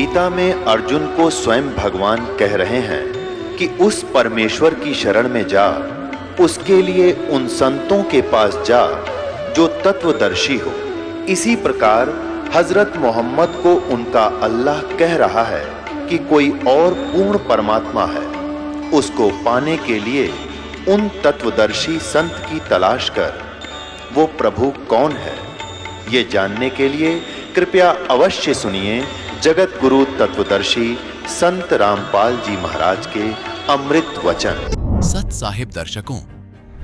गीता में अर्जुन को स्वयं भगवान कह रहे हैं कि उस परमेश्वर की शरण में जा, उसके लिए उन संतों के पास जा जो तत्वदर्शी हो। इसी प्रकार हजरत मोहम्मद को उनका अल्लाह कह रहा है कि कोई और पूर्ण परमात्मा है, उसको पाने के लिए उन तत्वदर्शी संत की तलाश कर। वो प्रभु कौन है, ये जानने के लिए कृपया अवश्य सुनिए जगत गुरु तत्वदर्शी संत रामपाल जी महाराज के अमृत वचन। सत साहिब दर्शकों,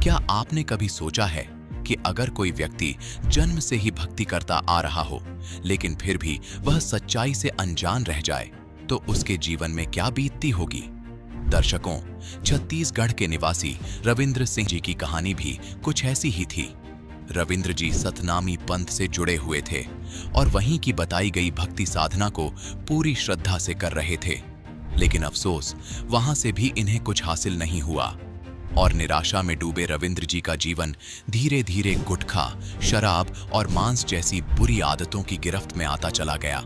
क्या आपने कभी सोचा है कि अगर कोई व्यक्ति जन्म से ही भक्ति करता आ रहा हो, लेकिन फिर भी वह सच्चाई से अनजान रह जाए, तो उसके जीवन में क्या बीतती होगी? दर्शकों, छत्तीसगढ़ के निवासी रविंद्र सिंह जी की कहानी भी कुछ ऐसी ही थी। रविंद्र जी सतनामी पंथ से जुड़े हुए थे और वहीं की बताई गई भक्ति साधना को पूरी श्रद्धा से कर रहे थे, लेकिन अफसोस वहां से भी इन्हें कुछ हासिल नहीं हुआ और निराशा में डूबे रविंद्र जी का जीवन धीरे धीरे गुटखा, शराब और मांस जैसी बुरी आदतों की गिरफ्त में आता चला गया।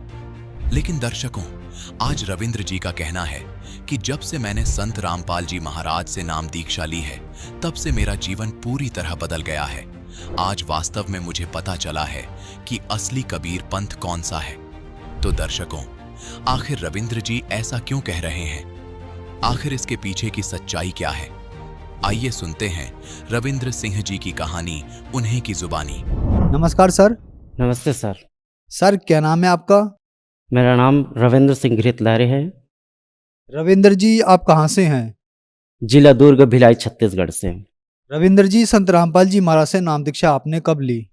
लेकिन दर्शकों, आज रविंद्र जी का कहना है कि जब से मैंने संत रामपाल जी महाराज से नाम दीक्षा ली है, तब से मेरा जीवन पूरी तरह बदल गया है। आज वास्तव में मुझे पता चला है कि असली कबीर पंथ कौन सा है। तो दर्शकों, आखिर रविंद्र जी ऐसा क्यों कह रहे हैं? आखिर इसके पीछे की सच्चाई क्या है? आइए सुनते हैं रविंद्र सिंह जी की कहानी उन्हीं की जुबानी। नमस्कार सर। नमस्ते सर। सर, क्या नाम है आपका? मेरा नाम रविंद्र सिंह घृतलहरे है। रविंद्र जी, आप कहाँ से हैं? जिला दुर्ग, भिलाई, छत्तीसगढ़ से। रविंद्र जी, संत रामपाल जी महाराज से नाम दीक्षा आपने कब ली?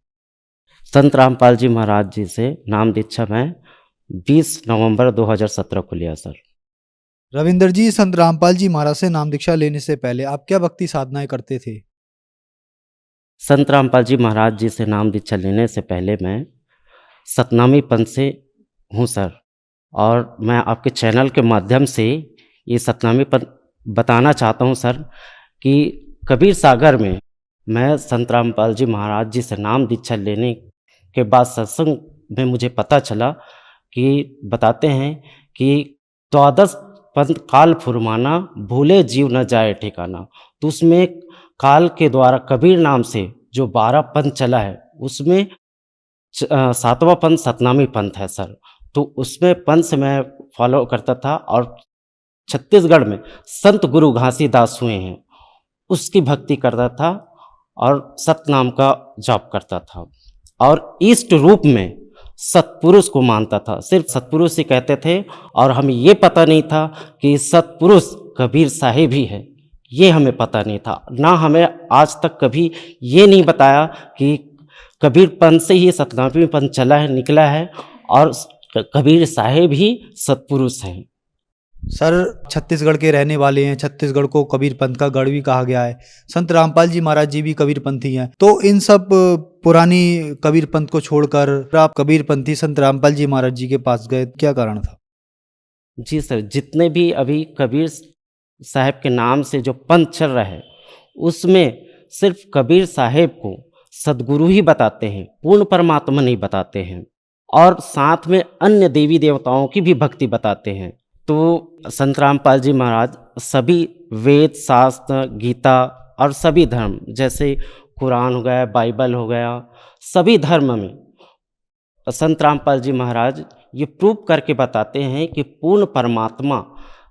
संत रामपाल जी महाराज जी से नाम दीक्षा मैं 20 नवंबर 2017 को लिया सर। रविंद्र जी, संत रामपाल जी महाराज से नाम दीक्षा लेने से पहले आप क्या भक्ति साधनाएं करते थे? संत रामपाल जी महाराज जी से नाम दीक्षा लेने से पहले मैं सतनामी पंथ से हूँ सर, और मैं आपके चैनल के माध्यम से ये सतनामी पंथ बताना चाहता हूँ सर कि कबीर सागर में मैं संत रामपाल जी महाराज जी से नाम दीक्षा लेने के बाद सत्संग में मुझे पता चला कि बताते हैं कि 12 पंथ काल फुरमाना, भूले जीव न जाए ठिकाना। तो उसमें काल के द्वारा कबीर नाम से जो 12 पंथ चला है, उसमें 7वां पंथ सतनामी पंथ है सर। तो उसमें पंथ से मैं फॉलो करता था और छत्तीसगढ़ में संत गुरु घासीदास हुए हैं, उसकी भक्ति करता था और सतनाम का जाप करता था और इष्ट रूप में सतपुरुष को मानता था। सिर्फ सतपुरुष ही कहते थे और हमें ये पता नहीं था कि सतपुरुष कबीर साहिब ही है, ये हमें पता नहीं था। ना हमें आज तक कभी ये नहीं बताया कि कबीर पंथ से ही सतनामी पंथ चला है, निकला है और कबीर साहिब ही सतपुरुष हैं। सर, छत्तीसगढ़ के रहने वाले हैं, छत्तीसगढ़ को कबीर पंथ का गढ़ भी कहा गया है। संत रामपाल जी महाराज जी भी कबीर पंथी हैं। तो इन सब पुरानी कबीर पंथ को छोड़कर आप कबीर पंथी संत रामपाल जी महाराज जी के पास गए, क्या कारण था? जी सर, जितने भी अभी कबीर साहिब के नाम से जो पंथ चल रहा है, उसमें सिर्फ कबीर साहिब को सदगुरु ही बताते हैं, पूर्ण परमात्मा नहीं बताते हैं, और साथ में अन्य देवी देवताओं की भी भक्ति बताते हैं। तो संत रामपाल जी महाराज सभी वेद, शास्त्र, गीता और सभी धर्म, जैसे कुरान हो गया, बाइबल हो गया, सभी धर्म में संत रामपाल जी महाराज ये प्रूव करके बताते हैं कि पूर्ण परमात्मा,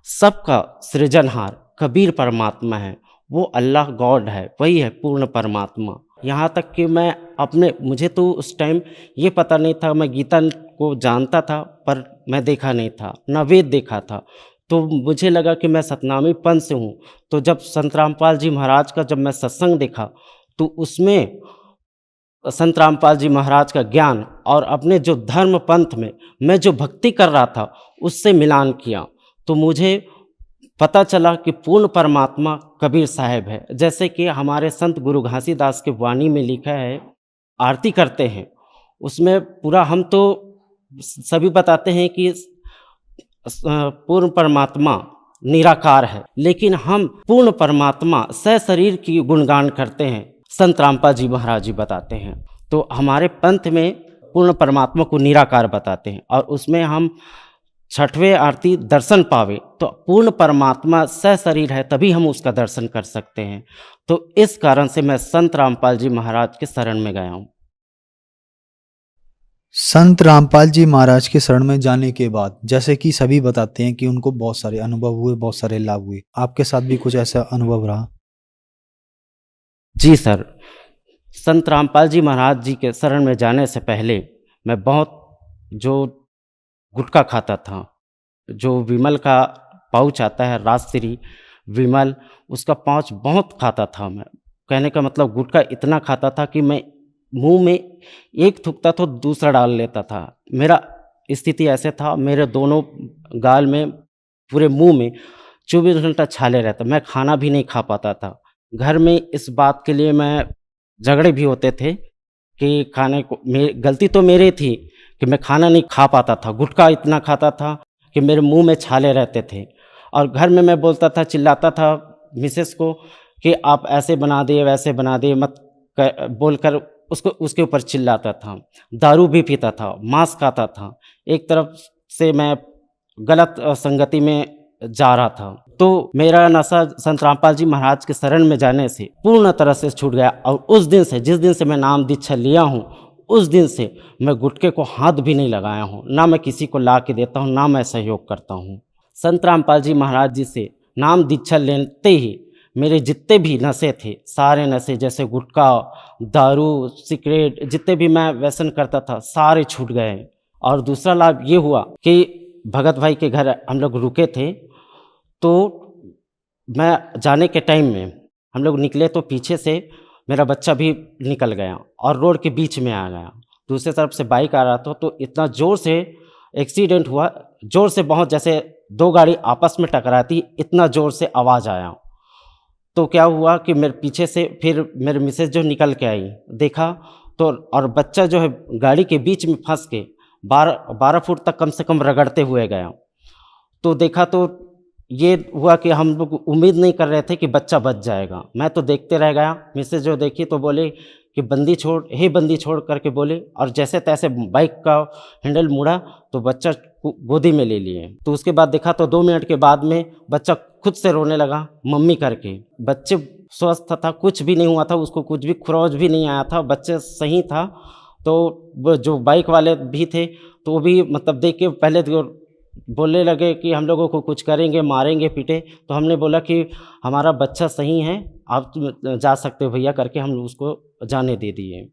सबका सृजनहार कबीर परमात्मा है। वो अल्लाह गॉड है, वही है पूर्ण परमात्मा। यहाँ तक कि मुझे तो उस टाइम ये पता नहीं था, मैं गीता को जानता था पर मैं देखा नहीं था, ना वेद देखा था। तो मुझे लगा कि मैं सतनामी पंथ से हूँ। तो जब संत रामपाल जी महाराज का जब मैं सत्संग देखा, तो उसमें संत रामपाल जी महाराज का ज्ञान और अपने जो धर्म पंथ में मैं जो भक्ति कर रहा था, उससे मिलान किया, तो मुझे पता चला कि पूर्ण परमात्मा कबीर साहिब है। जैसे कि हमारे संत गुरु घासीदास के वाणी में लिखा है, आरती करते हैं उसमें पूरा, हम तो सभी बताते हैं कि पूर्ण परमात्मा निराकार है, लेकिन हम पूर्ण परमात्मा सशरीर की गुणगान करते हैं, संत रामपाल जी महाराज जी बताते हैं। तो हमारे पंथ में पूर्ण परमात्मा को निराकार बताते हैं और उसमें हम छठवें आरती दर्शन पावे, तो पूर्ण परमात्मा सशरीर है तभी हम उसका दर्शन कर सकते हैं। तो इस कारण से मैं संत रामपाल जी महाराज के शरण में गया हूँ। संत रामपाल जी महाराज के शरण में जाने के बाद जैसे कि सभी बताते हैं कि उनको बहुत सारे अनुभव हुए, बहुत सारे लाभ हुए, आपके साथ भी कुछ ऐसा अनुभव रहा? जी सर, संत रामपाल जी महाराज जी के शरण में जाने से पहले मैं बहुत जो गुटखा खाता था, जो विमल का पाउच आता है राजश्री विमल, उसका पाउच बहुत खाता था मैं। कहने का मतलब गुटखा इतना खाता था कि मैं मुंह में एक थूकता तो दूसरा डाल लेता था। मेरा स्थिति ऐसे था, मेरे दोनों गाल में, पूरे मुंह में 24 घंटा छाले रहता, मैं खाना भी नहीं खा पाता था। घर में इस बात के लिए मैं झगड़े भी होते थे कि खाने को गलती तो मेरी थी कि मैं खाना नहीं खा पाता था। गुटखा इतना खाता था कि मेरे मुंह में छाले रहते थे, और घर में मैं बोलता था, चिल्लाता था मिसेस को कि आप ऐसे बना दिए, वैसे बना दिए मत बोलकर उसको उसके ऊपर चिल्लाता था। दारू भी पीता था, मांस खाता था। एक तरफ से मैं गलत संगति में जा रहा था। तो मेरा नशा संत रामपाल जी महाराज के शरण में जाने से पूर्ण तरह से छूट गया, और उस दिन से, जिस दिन से मैं नाम दीक्षा लिया हूँ, उस दिन से मैं गुटखे को हाथ भी नहीं लगाया हूँ, ना मैं किसी को ला के देता हूँ, ना मैं सहयोग करता हूँ। संत रामपाल जी महाराज जी से नाम दीक्षा लेते ही मेरे जितने भी नशे थे, सारे नशे, जैसे गुटखा, दारू, सिगरेट, जितने भी मैं व्यसन करता था, सारे छूट गए। और दूसरा लाभ ये हुआ कि भगत भाई के घर हम लोग रुके थे, तो मैं जाने के टाइम में हम लोग निकले तो पीछे से मेरा बच्चा भी निकल गया और रोड के बीच में आ गया। दूसरी तरफ से बाइक आ रहा था, तो इतना ज़ोर से एक्सीडेंट हुआ, ज़ोर से बहुत, जैसे दो गाड़ी आपस में टकराती, इतना ज़ोर से आवाज़ आया। तो क्या हुआ कि मेरे पीछे से फिर मेरे मिसेज जो निकल के आई, देखा तो, और बच्चा जो है गाड़ी के बीच में फंस के 12 फुट तक कम से कम रगड़ते हुए गया। तो देखा तो ये हुआ कि हम लोग उम्मीद नहीं कर रहे थे कि बच्चा बच जाएगा। मैं तो देखते रह गया। मिसेज जो देखी तो बोले कि बंदी छोड़, हे बंदी छोड़ करके बोले, और जैसे तैसे बाइक का हैंडल मुड़ा तो बच्चा गोदी में ले लिए। तो उसके बाद देखा तो 2 मिनट के बाद में बच्चा खुद से रोने लगा मम्मी करके। बच्चे स्वस्थ था, कुछ भी नहीं हुआ था, उसको कुछ भी खरोच भी नहीं आया था, बच्चे सही था। तो वो जो बाइक वाले भी थे तो वो भी मतलब देख के पहले तो बोलने लगे कि हम लोगों को कुछ करेंगे, मारेंगे, पीटे। तो हमने बोला कि हमारा बच्चा सही है, आप जा सकते हो भैया करके हम उसको जाने दे दिए।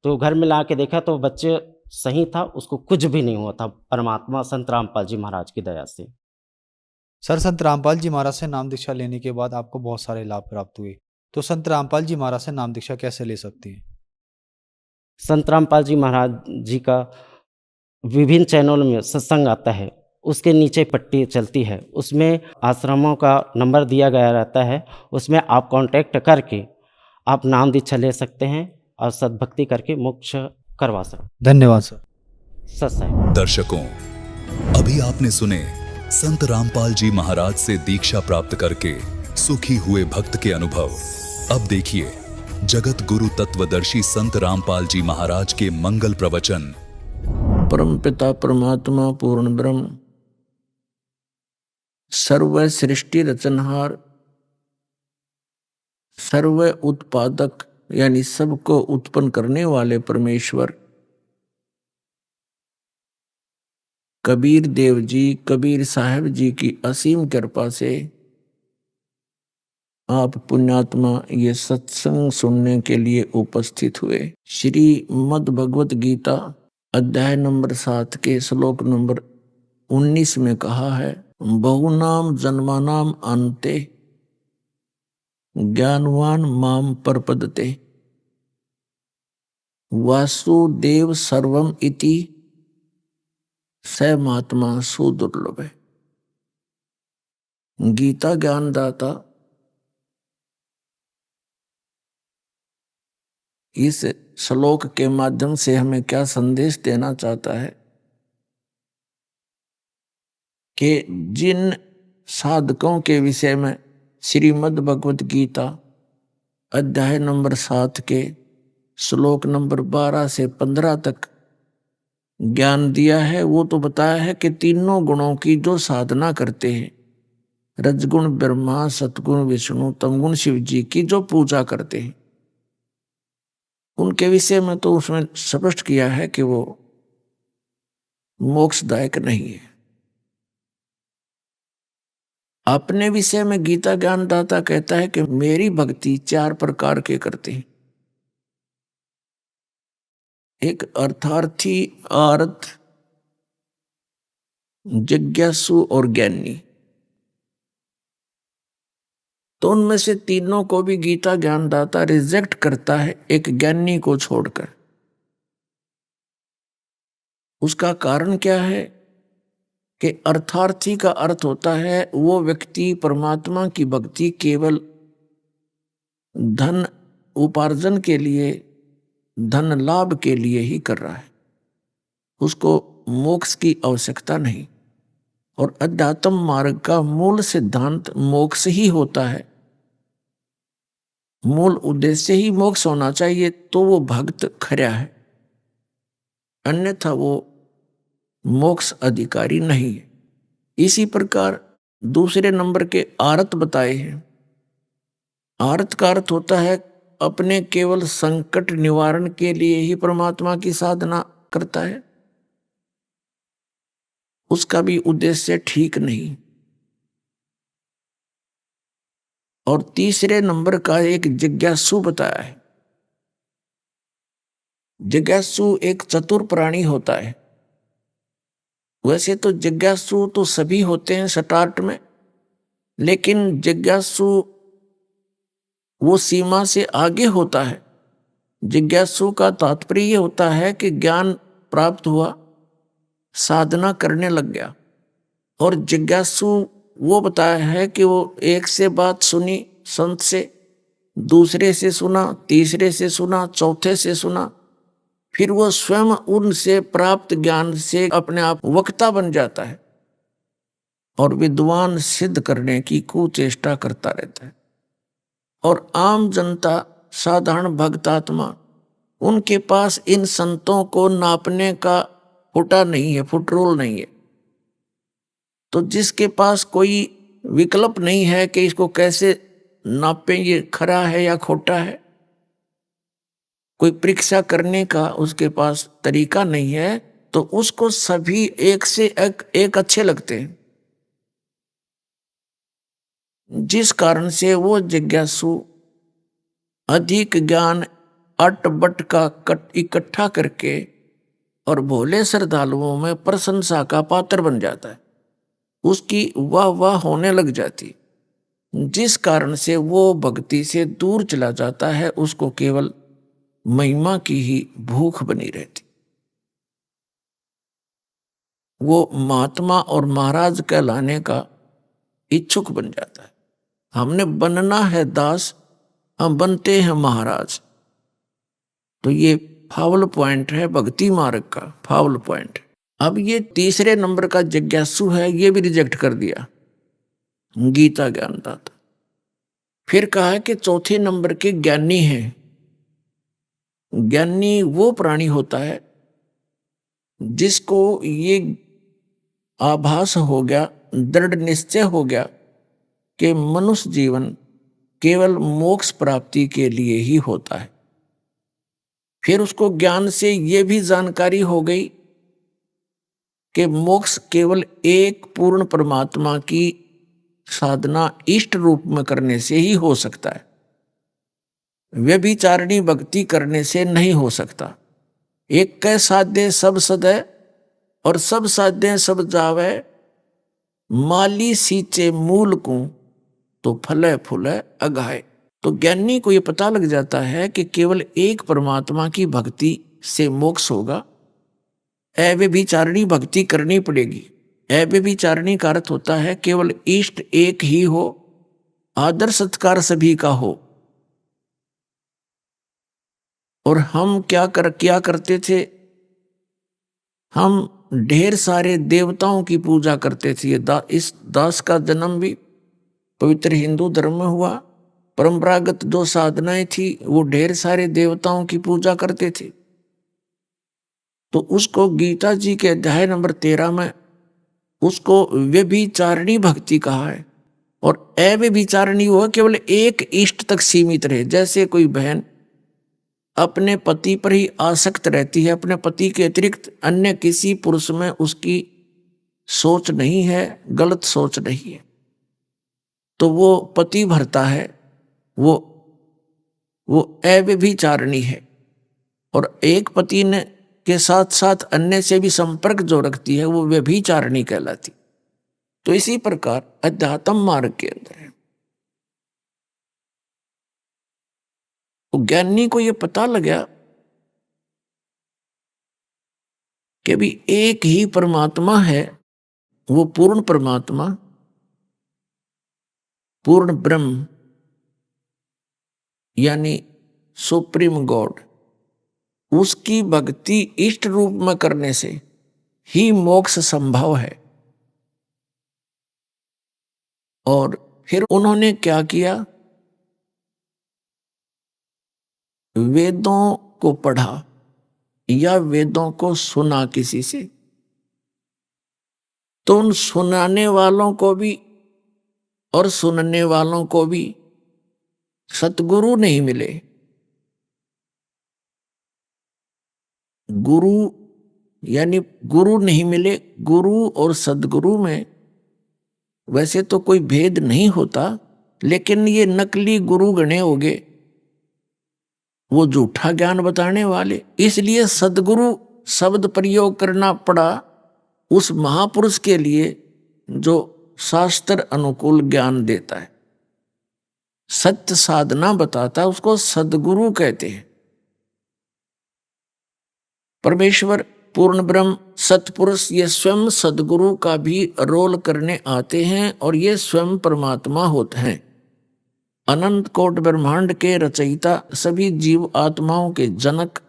तो घर में ला के देखा तो बच्चे सही था, उसको कुछ भी नहीं हुआ था, परमात्मा संत रामपाल जी महाराज की दया से। सर, संत रामपाल जी महाराज से नाम दीक्षा लेने के बाद आपको बहुत सारे लाभ प्राप्त हुए, तो संत रामपाल जी महाराज से नाम दीक्षा कैसे ले सकते हैं? संत रामपाल जी महाराज जी का विभिन्न चैनलों में सत्संग आता है, उसके नीचे पट्टी चलती है, उसमें आश्रमों का नंबर दिया गया रहता है, उसमें आप कांटेक्ट करके आप नाम दीक्षा ले सकते हैं और सद्भक्ति करके मोक्ष करवा सकते हैं। धन्यवाद सर। सत्संग। दर्शकों, अभी आपने सुने संत रामपाल जी महाराज से दीक्षा प्राप्त करके सुखी हुए भक्त के अनुभव। अब देखिए जगत गुरु तत्वदर्शी संत रामपाल जी महाराज के मंगल प्रवचन। परम पिता परमात्मा पूर्ण ब्रह्म, सर्व सृष्टि रचनहार, सर्व उत्पादक यानी सबको उत्पन्न करने वाले परमेश्वर कबीर देव जी, कबीर साहब जी की असीम कृपा से आप पुण्यात्मा ये सत्संग सुनने के लिए उपस्थित हुए। श्री मद् भगवत गीता अध्याय नंबर 7 के श्लोक नंबर 19 में कहा है, बहुनाम जन्मानाम अन्ते ज्ञानवान माम परपदते वासुदेव सर्वम इति स महात्मा सुदुर्लभ है। गीता ज्ञानदाता इस श्लोक के माध्यम से हमें क्या संदेश देना चाहता है कि जिन साधकों के विषय में श्रीमद् भगवत गीता अध्याय नंबर 7 के श्लोक नंबर 12 से 15 तक ज्ञान दिया है, वो तो बताया है कि तीनों गुणों की जो साधना करते हैं, रजगुण ब्रह्मा, सतगुण विष्णु, तमगुण शिव जी की जो पूजा करते हैं, उनके विषय में तो उसमें स्पष्ट किया है कि वो मोक्षदायक नहीं है। अपने विषय में गीता ज्ञानदाता कहता है कि मेरी भक्ति 4 प्रकार के करते हैं। एक अर्थार्थी, आर्त, जिज्ञासु और ज्ञानी। तो उनमें से तीनों को भी गीता ज्ञानदाता रिजेक्ट करता है, एक ज्ञानी को छोड़कर। उसका कारण क्या है कि अर्थार्थी का अर्थ होता है वो व्यक्ति परमात्मा की भक्ति केवल धन उपार्जन के लिए, धन लाभ के लिए ही कर रहा है, उसको मोक्ष की आवश्यकता नहीं। और अध्यात्म मार्ग का मूल सिद्धांत मोक्ष ही होता है, मूल उद्देश्य ही मोक्ष होना चाहिए, तो वो भक्त खरा है, अन्यथा वो मोक्ष अधिकारी नहीं है। इसी प्रकार दूसरे नंबर के आरत बताए हैं। आरत का अर्थ होता है अपने केवल संकट निवारण के लिए ही परमात्मा की साधना करता है, उसका भी उद्देश्य ठीक नहीं। और तीसरे नंबर का एक जिज्ञासु बताया है। जिज्ञासु एक चतुर प्राणी होता है। वैसे तो जिज्ञासु तो सभी होते हैं स्टार्ट में, लेकिन जिज्ञासु वो सीमा से आगे होता है। जिज्ञासु का तात्पर्य ये होता है कि ज्ञान प्राप्त हुआ, साधना करने लग गया। और जिज्ञासु वो बताया है कि वो एक से बात सुनी संत से, दूसरे से सुना, तीसरे से सुना, चौथे से सुना, फिर वो स्वयं उनसे प्राप्त ज्ञान से अपने आप वक्ता बन जाता है और विद्वान सिद्ध करने की कुचेष्टा करता रहता है। और आम जनता, साधारण भक्तात्मा, उनके पास इन संतों को नापने का फुटा नहीं है, फुटरोल नहीं है। तो जिसके पास कोई विकल्प नहीं है कि इसको कैसे नापें, ये खरा है या खोटा है, कोई परीक्षा करने का उसके पास तरीका नहीं है, तो उसको सभी एक से एक अच्छे लगते हैं, जिस कारण से वो जिज्ञासु अधिक ज्ञान अट बट का इकट्ठा करके और भोले श्रद्धालुओं में प्रशंसा का पात्र बन जाता है, उसकी वाह वाह होने लग जाती, जिस कारण से वो भक्ति से दूर चला जाता है, उसको केवल महिमा की ही भूख बनी रहती। वो महात्मा और महाराज कहलाने का इच्छुक बन जाता है। हमने बनना है दास, हम बनते हैं महाराज। तो ये फाउल पॉइंट है भक्ति मार्ग का, फाउल पॉइंट। अब ये तीसरे नंबर का जिज्ञासु है, ये भी रिजेक्ट कर दिया गीता ज्ञानदाता। फिर कहा है कि चौथे नंबर के ज्ञानी हैं। ज्ञानी वो प्राणी होता है जिसको ये आभास हो गया, दृढ़ निश्चय हो गया कि मनुष्य जीवन केवल मोक्ष प्राप्ति के लिए ही होता है। फिर उसको ज्ञान से ये भी जानकारी हो गई कि मोक्ष केवल एक पूर्ण परमात्मा की साधना इष्ट रूप में करने से ही हो सकता है, व्यभिचारिणी भक्ति करने से नहीं हो सकता। एक कै साध्य सब सदै और सब साध्य सब जावे, माली सींचे मूल को तो फले फूले अगाए। तो ज्ञानी को ये पता लग जाता है कि केवल एक परमात्मा की भक्ति से मोक्ष होगा, अव्यभिचारिणी भक्ति करनी पड़ेगी। अव्यभिचारिणी का अर्थ होता है केवल इष्ट एक ही हो, आदर सत्कार सभी का हो। और हम क्या करते थे, हम ढेर सारे देवताओं की पूजा करते थे। इस दास का जन्म भी पवित्र हिंदू धर्म में हुआ। परंपरागत जो साधनाएं थी वो ढेर सारे देवताओं की पूजा करते थे। तो उसको गीता जी के अध्याय नंबर 13 में उसको व्यभिचारिणी भक्ति कहा है। और अव्यभिचारिणी वो केवल एक इष्ट तक सीमित रहे। जैसे कोई बहन अपने पति पर ही आसक्त रहती है, अपने पति के अतिरिक्त अन्य किसी पुरुष में उसकी सोच नहीं है, गलत सोच नहीं है, तो वो पति भरता है, वो अव्यभिचारिणी है। और एक पति ने के साथ साथ अन्य से भी संपर्क जो रखती है वो व्यभिचारिणी कहलाती। तो इसी प्रकार अध्यात्म मार्ग के अंदर है। तो ज्ञानी को ये पता लगा कि भी एक ही परमात्मा है, वो पूर्ण परमात्मा, पूर्ण ब्रह्म यानी सुप्रीम गॉड, उसकी भक्ति इष्ट रूप में करने से ही मोक्ष संभव है। और फिर उन्होंने क्या किया, वेदों को पढ़ा या वेदों को सुना किसी से, तो उन सुनाने वालों को भी और सुनने वालों को भी सतगुरु नहीं मिले। गुरु यानी गुरु नहीं मिले। गुरु और सदगुरु में वैसे तो कोई भेद नहीं होता, लेकिन ये नकली गुरु गणे हो गए, वो झूठा ज्ञान बताने वाले। इसलिए सदगुरु शब्द प्रयोग करना पड़ा उस महापुरुष के लिए जो शास्त्र अनुकूल ज्ञान देता है, सत्य साधना बताता है, उसको सदगुरु कहते हैं। परमेश्वर पूर्ण ब्रह्म सतपुरुष ये स्वयं सदगुरु का भी रोल करने आते हैं और ये स्वयं परमात्मा होते हैं। अनंत कोट ब्रह्मांड के रचयिता, सभी जीव आत्माओं के जनक,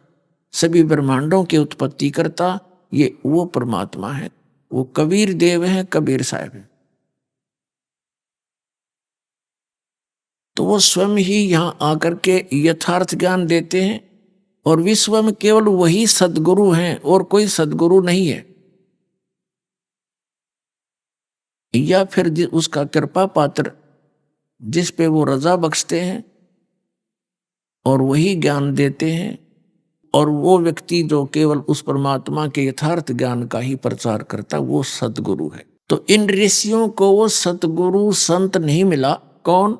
सभी ब्रह्मांडों की उत्पत्ति करता, ये वो परमात्मा है। वो कबीर देव हैं, कबीर साहब हैं। तो वो स्वयं ही यहां आकर के यथार्थ ज्ञान देते हैं और विश्व में केवल वही सदगुरु हैं और कोई सदगुरु नहीं है। या फिर उसका कृपा पात्र जिस पे वो रजा बख्शते हैं और वही ज्ञान देते हैं, और वो व्यक्ति जो केवल उस परमात्मा के यथार्थ ज्ञान का ही प्रचार करता, वो सदगुरु है। तो इन ऋषियों को वो सतगुरु संत नहीं मिला। कौन?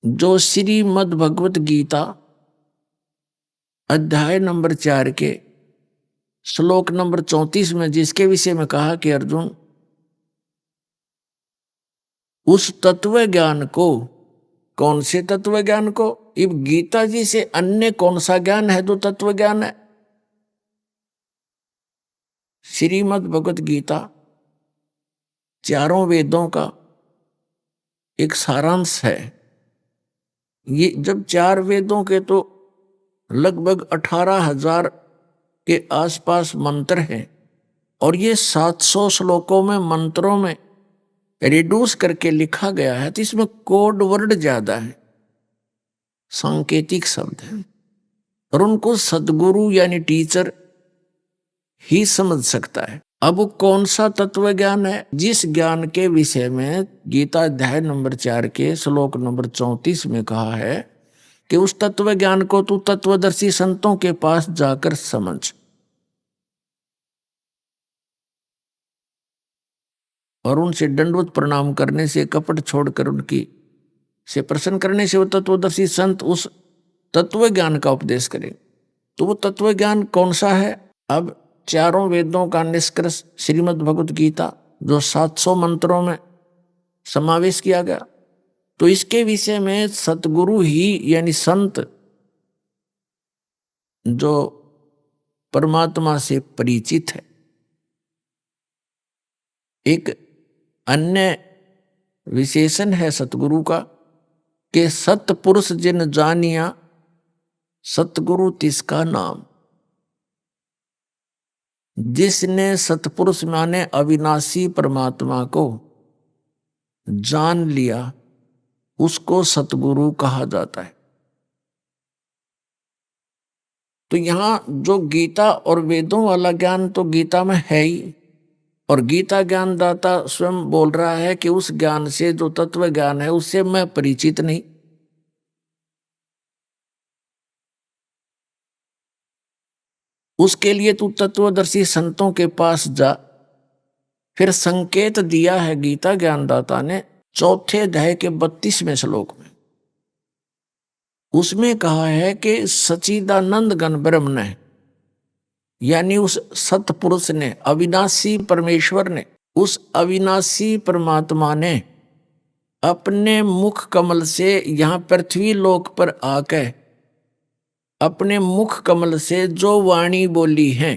जो श्रीमद् भगवत गीता अध्याय नंबर 4 के श्लोक नंबर 34 में जिसके विषय में कहा कि अर्जुन उस तत्व ज्ञान को, कौन से तत्व ज्ञान को? इब गीता जी से अन्य कौन सा ज्ञान है जो तत्व ज्ञान है? श्रीमद् भगवत गीता चारों वेदों का एक सारांश है। ये जब 4 वेदों के तो लगभग 18,000 के आसपास मंत्र हैं और ये 700 श्लोकों में मंत्रों में रिड्यूस करके लिखा गया है, तो इसमें कोड वर्ड ज्यादा है, सांकेतिक शब्द है, और उनको सदगुरु यानी टीचर ही समझ सकता है। अब कौन सा तत्व ज्ञान है? जिस ज्ञान के विषय में गीता अध्याय नंबर 4 के श्लोक नंबर 34 में कहा है कि उस तत्व ज्ञान को तू तत्वदर्शी संतों के पास जाकर समझ। और उनसे दंडवत प्रणाम करने से, कपट छोड़कर उनकी से प्रसन्न करने से वो तत्वदर्शी संत उस तत्व ज्ञान का उपदेश करें। तो वो तत्व ज्ञान कौन सा है? अब चारों वेदों का निष्कर्ष श्रीमद् भगवत गीता जो 700 मंत्रों में समावेश किया गया, तो इसके विषय में सतगुरु ही यानी संत जो परमात्मा से परिचित है। एक अन्य विशेषण है सतगुरु का कि सतपुरुष जिन जानिया सतगुरु तिसका नाम। जिसने सतपुरुष माने अविनाशी परमात्मा को जान लिया उसको सतगुरु कहा जाता है। तो यहाँ जो गीता और वेदों वाला ज्ञान तो गीता में है ही, और गीता ज्ञानदाता स्वयं बोल रहा है कि उस ज्ञान से, जो तत्व ज्ञान है, उससे मैं परिचित नहीं। उसके लिए तू तत्वदर्शी संतों के पास जा। फिर संकेत दिया है गीता ज्ञानदाता ने चौथे अध्याय के 32वें श्लोक में। उसमें कहा है कि सच्चिदानंद घन ब्रह्म ने, यानी उस सतपुरुष ने, अविनाशी परमेश्वर ने, उस अविनाशी परमात्मा ने अपने मुख कमल से यहाँ पृथ्वी लोक पर आकर अपने मुख कमल से जो वाणी बोली है,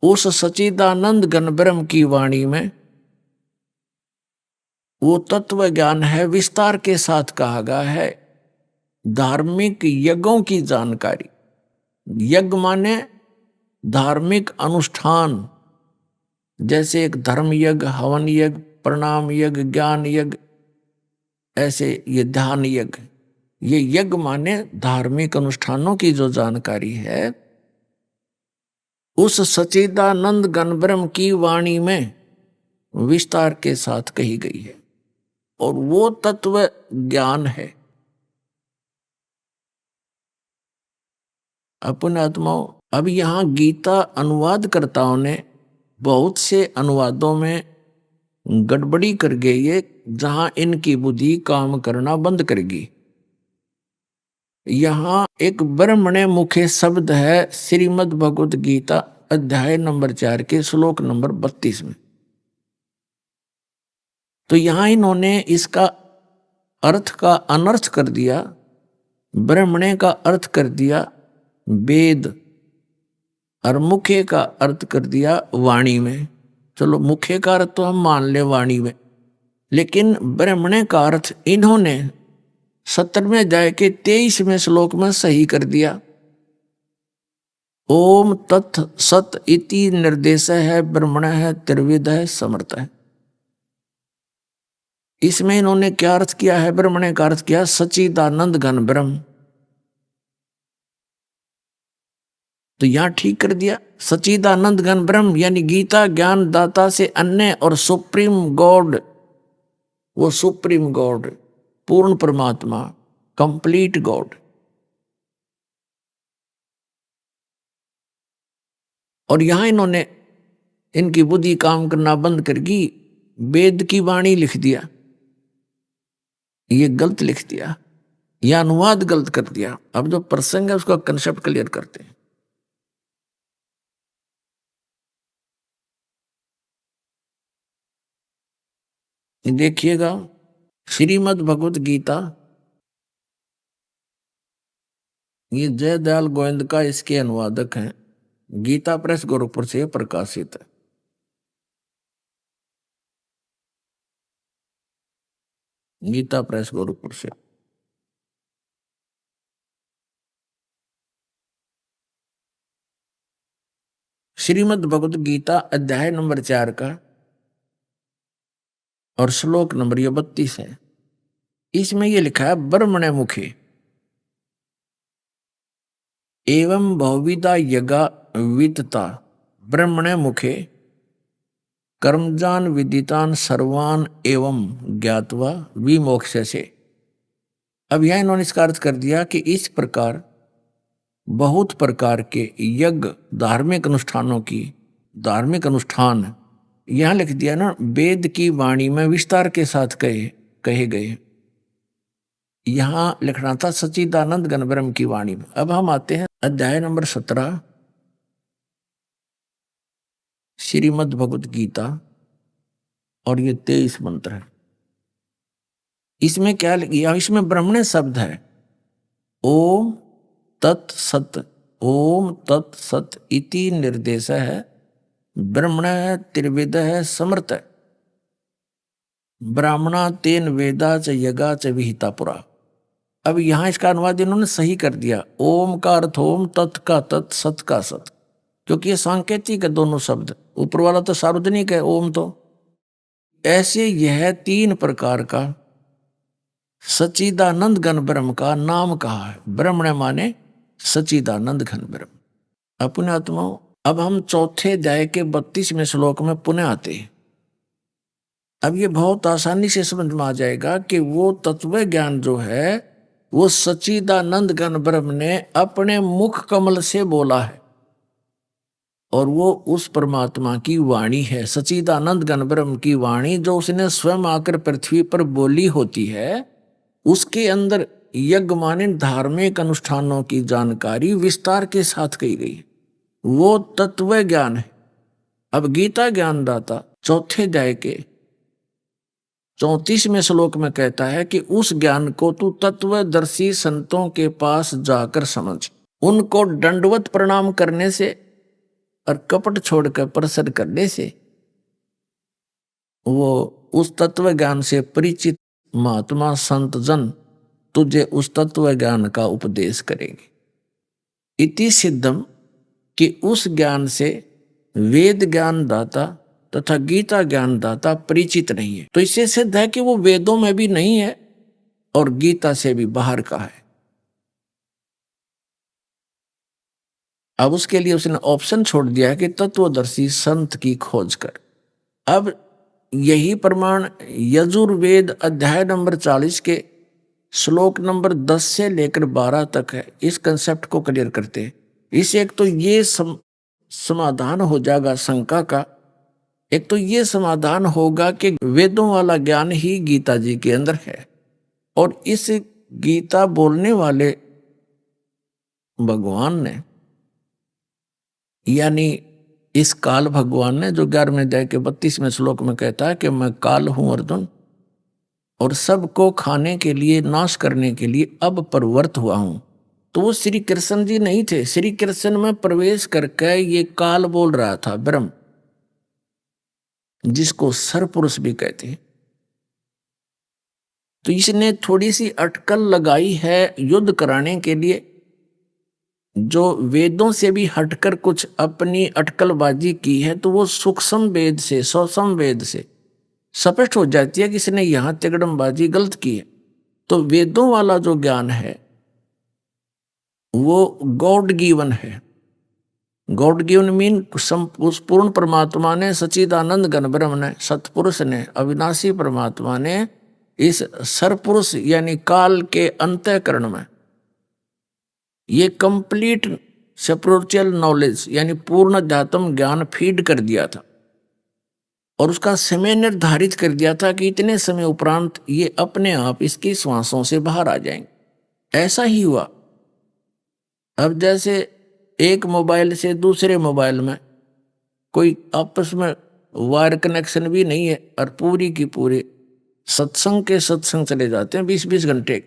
उस सच्चिदानंद घन ब्रह्म की वाणी में वो तत्व ज्ञान है, विस्तार के साथ कहा गया है। धार्मिक यज्ञों की जानकारी, यज्ञ माने धार्मिक अनुष्ठान, जैसे एक धर्म यज्ञ, हवन यज्ञ, प्रणाम यज्ञ, ज्ञान यज्ञ, ऐसे ये ध्यान यज्ञ। ये यज्ञ माने धार्मिक अनुष्ठानों की जो जानकारी है, उस सच्चिदानंद घन ब्रह्म की वाणी में विस्तार के साथ कही गई है, और वो तत्व ज्ञान है। अपने आत्माओं, अब यहाँ गीता अनुवादकर्ताओं ने बहुत से अनुवादों में गड़बड़ी कर गई है, जहां इनकी बुद्धि काम करना बंद करेगी। यहाँ एक ब्रह्मणे मुखे शब्द है श्रीमद् भगवत गीता अध्याय नंबर 4 के श्लोक नंबर 32 में। तो यहाँ इन्होंने इसका अर्थ का अनर्थ कर दिया, ब्रह्मणे का अर्थ कर दिया वेद, और मुखे का अर्थ कर दिया वाणी में। चलो, मुखे का अर्थ तो हम मान ले वाणी में, लेकिन ब्रह्मणे का अर्थ इन्होंने 17वें अध्याय के 23वें श्लोक में सही कर दिया। ओम तत् सत इति निर्देश है, ब्रह्मण है, त्रिविध है, समर्थ है। इसमें इन्होंने क्या अर्थ किया है? ब्रह्मणे का अर्थ किया सच्चिदानंद घन ब्रह्म। तो यहां ठीक कर दिया, सच्चिदानंद घन ब्रह्म यानी गीता ज्ञान दाता से अन्य और सुप्रीम गॉड, वो सुप्रीम गॉड, पूर्ण परमात्मा, कंप्लीट गॉड। और यहां इन्होंने इनकी बुद्धि काम करना बंद करके वेद की वाणी लिख दिया। ये गलत लिख दिया, यह अनुवाद गलत कर दिया। अब जो प्रसंग है उसका कंसेप्ट क्लियर करते हैं। देखिएगा, श्रीमद् भगवत गीता, ये जयदयाल गोविंद का इसके अनुवादक हैं। गीता प्रेस गोरखपुर से प्रकाशित है। गीता प्रेस गोरखपुर से। श्रीमद् भगवत गीता अध्याय नंबर 4 का और श्लोक नंबर 32 है। इसमें यह लिखा है, ब्रह्मणे मुखे एवं बहुविधा यज्ञा विदता ब्रह्मणे मुखे कर्मजान विदितान सर्वान एवं ज्ञात्वा विमोक्ष से। अब यह इन्होंने इसका अर्थ कर दिया कि इस प्रकार बहुत प्रकार के यज्ञ, धार्मिक अनुष्ठानों की, धार्मिक अनुष्ठान यहां लिख दिया ना, वेद की वाणी में विस्तार के साथ कहे गए। यहां लिखना था सच्चिदानंद घन ब्रह्म की वाणी में। अब हम आते हैं अध्याय नंबर 17 श्रीमद् भगवत गीता, और ये 23 मंत्र है। इसमें क्या लिखा? इसमें ब्रह्मणे शब्द है ओम तत्सत, ओम तत्सत इति निर्देश है, ब्रह्मण है, त्रिविद है, समर्थ है। ब्राह्मणा तेन वेदा च यज्ञा च विहिता पुरा। अब यहां इसका अनुवाद इन्होंने सही कर दिया, ओम का अर्थ ओम, तत् का तत्, सत का सत, क्योंकि ये सांकेतिक है दोनों शब्द। ऊपर वाला तो सार्वजनिक है ओम। तो ऐसे यह 3 प्रकार का सच्चिदानंद घन ब्रह्म का नाम कहा है। ब्रह्मण माने सच्चिदानंद घन ब्रह्म। अपने आत्माओं, अब हम चौथे अध्याय के 32वें श्लोक में पुनः आते हैं। अब ये बहुत आसानी से समझ में आ जाएगा कि वो तत्व ज्ञान जो है वो सच्चिदानंद घन ब्रह्म ने अपने मुख कमल से बोला है, और वो उस परमात्मा की वाणी है। सच्चिदानंद घन ब्रह्म की वाणी जो उसने स्वयं आकर पृथ्वी पर बोली होती है, उसके अंदर यज्ञ धार्मिक अनुष्ठानों की जानकारी विस्तार के साथ कही गई है। वो तत्व ज्ञान है। अब गीता ज्ञानदाता चौथे अध्याय के 34वें श्लोक में कहता है कि उस ज्ञान को तू तत्वदर्शी संतों के पास जाकर समझ। उनको दंडवत प्रणाम करने से और कपट छोड़कर प्रसन्न करने से वो उस तत्व ज्ञान से परिचित महात्मा संत जन तुझे उस तत्व ज्ञान का उपदेश करेंगे। इति सिद्धम कि उस ज्ञान से वेद ज्ञान दाता तथा गीता ज्ञान दाता परिचित नहीं है। तो इससे सिद्ध है कि वो वेदों में भी नहीं है और गीता से भी बाहर का है। अब उसके लिए उसने ऑप्शन छोड़ दिया है कि तत्वदर्शी संत की खोज कर। अब यही प्रमाण यजुर्वेद अध्याय नंबर 40 के श्लोक नंबर 10 से लेकर 12 तक है। इस कंसेप्ट को क्लियर करते हैं। इसे एक तो ये समाधान हो जाएगा शंका का, एक तो ये समाधान होगा कि वेदों वाला ज्ञान ही गीता जी के अंदर है, और इस गीता बोलने वाले भगवान ने, यानी इस काल भगवान ने, जो 11वें अध्याय के 32वें श्लोक में कहता है कि मैं काल हूं अर्जुन, और सबको खाने के लिए, नाश करने के लिए अब प्रवृत्त हुआ हूं। तो वो श्री कृष्ण जी नहीं थे। श्री कृष्ण में प्रवेश करके ये काल बोल रहा था, ब्रह्म, जिसको सरपुरुष भी कहते हैं। तो इसने थोड़ी सी अटकल लगाई है युद्ध कराने के लिए, जो वेदों से भी हटकर कुछ अपनी अटकलबाजी की है, तो वो सूक्ष्म वेद से, सूक्ष्म वेद से स्पष्ट हो जाती है कि इसने यहां तिगड़मबाजी गलत की है। तो वेदों वाला जो ज्ञान है वो गॉड गिवन है। गॉड गिवन मीन उस पूर्ण परमात्मा ने, सच्चिदानंद घन ब्रह्म ने, सतपुरुष ने, अविनाशी परमात्मा ने इस सरपुरुष यानी काल के अंतःकरण में ये कंप्लीट स्पिरिचुअल नॉलेज यानी पूर्ण अध्यात्म ज्ञान फीड कर दिया था, और उसका समय निर्धारित कर दिया था कि इतने समय उपरांत ये अपने आप इसकी श्वासों से बाहर आ जाएंगे। ऐसा ही हुआ। अब जैसे एक मोबाइल से दूसरे मोबाइल में कोई आपस में वायर कनेक्शन भी नहीं है, और पूरी की पूरी सत्संग के सत्संग चले जाते हैं 20-20 घंटे,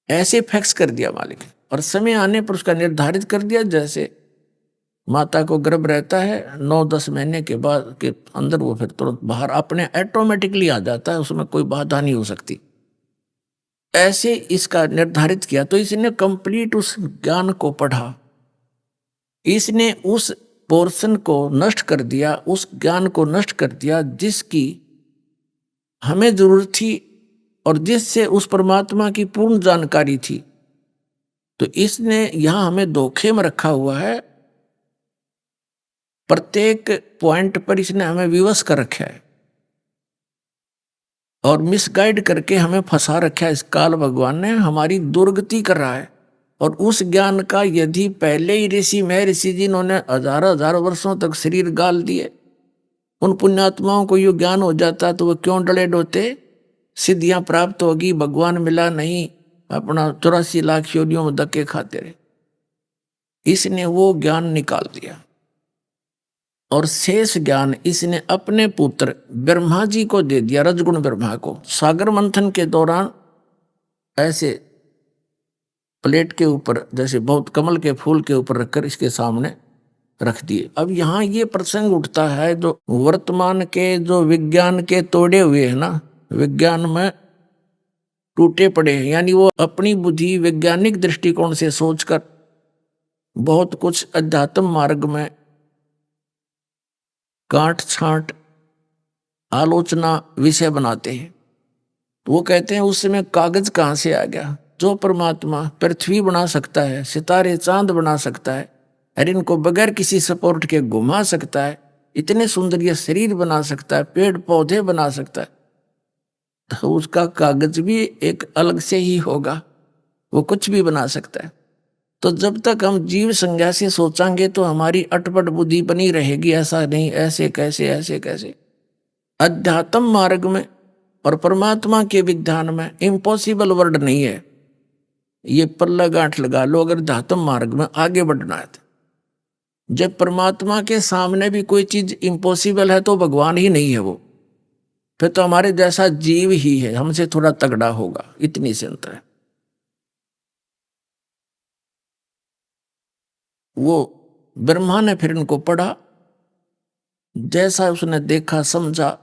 ऐसे फिक्स कर दिया मालिक, और समय आने पर उसका निर्धारित कर दिया। जैसे माता को गर्भ रहता है, 9-10 महीने के बाद के अंदर वो फिर तुरंत बाहर अपने ऑटोमेटिकली आ जाता है, उसमें कोई बाधा नहीं हो सकती। ऐसे इसका निर्धारित किया। तो इसने कंप्लीट उस ज्ञान को पढ़ा, इसने उस पोर्शन को नष्ट कर दिया, उस ज्ञान को नष्ट कर दिया जिसकी हमें जरूरत थी और जिससे उस परमात्मा की पूर्ण जानकारी थी। तो इसने यहां हमें धोखे में रखा हुआ है। प्रत्येक पॉइंट पर इसने हमें विवश कर रखा है और मिसगाइड करके हमें फंसा रखा है। इस काल भगवान ने हमारी दुर्गति कर रहा है। और उस ज्ञान का यदि पहले ही ऋषि महर्षि जिन्होंने हजार वर्षों तक शरीर गाल दिए, उन पुण्यात्माओं को यो ज्ञान हो जाता तो वो क्यों डले डोते? सिद्धियां प्राप्त होगी, भगवान मिला नहीं, अपना 84 लाख योनियों में धक्के खाते रहे। इसने वो ज्ञान निकाल दिया और शेष ज्ञान इसने अपने पुत्र ब्रह्मा जी को दे दिया, रजगुण ब्रह्मा को। सागर मंथन के दौरान ऐसे प्लेट के ऊपर, जैसे बहुत कमल के फूल के ऊपर रखकर इसके सामने रख दिए। अब यहाँ ये प्रसंग उठता है जो वर्तमान के जो विज्ञान के तोड़े हुए हैं ना, विज्ञान में टूटे पड़े हैं, यानी वो अपनी बुद्धि वैज्ञानिक दृष्टिकोण से सोचकर बहुत कुछ अध्यात्म मार्ग में काट छांट आलोचना विषय बनाते हैं। तो वो कहते हैं उस समय कागज कहाँ से आ गया? जो परमात्मा पृथ्वी बना सकता है, सितारे चांद बना सकता है, और इनको बगैर किसी सपोर्ट के घुमा सकता है, इतने सुंदर ये शरीर बना सकता है, पेड़ पौधे बना सकता है, तो उसका कागज भी एक अलग से ही होगा, वो कुछ भी बना सकता है। तो जब तक हम जीव संज्ञा से सोचांगे तो हमारी अटपट बुद्धि बनी रहेगी, ऐसा नहीं, ऐसे कैसे, ऐसे कैसे। अध्यात्म मार्ग में और परमात्मा के विज्ञान में इम्पॉसिबल वर्ड नहीं है। ये पल्ला गांठ लगा लो, अगर अध्यात्म मार्ग में आगे बढ़ना है। जब परमात्मा के सामने भी कोई चीज इम्पॉसिबल है तो भगवान ही नहीं है वो, फिर तो हमारे जैसा जीव ही है, हमसे थोड़ा तगड़ा होगा, इतनी सी अंतर है। वो ब्रह्मा ने फिर इनको पढ़ा, जैसा उसने देखा समझा,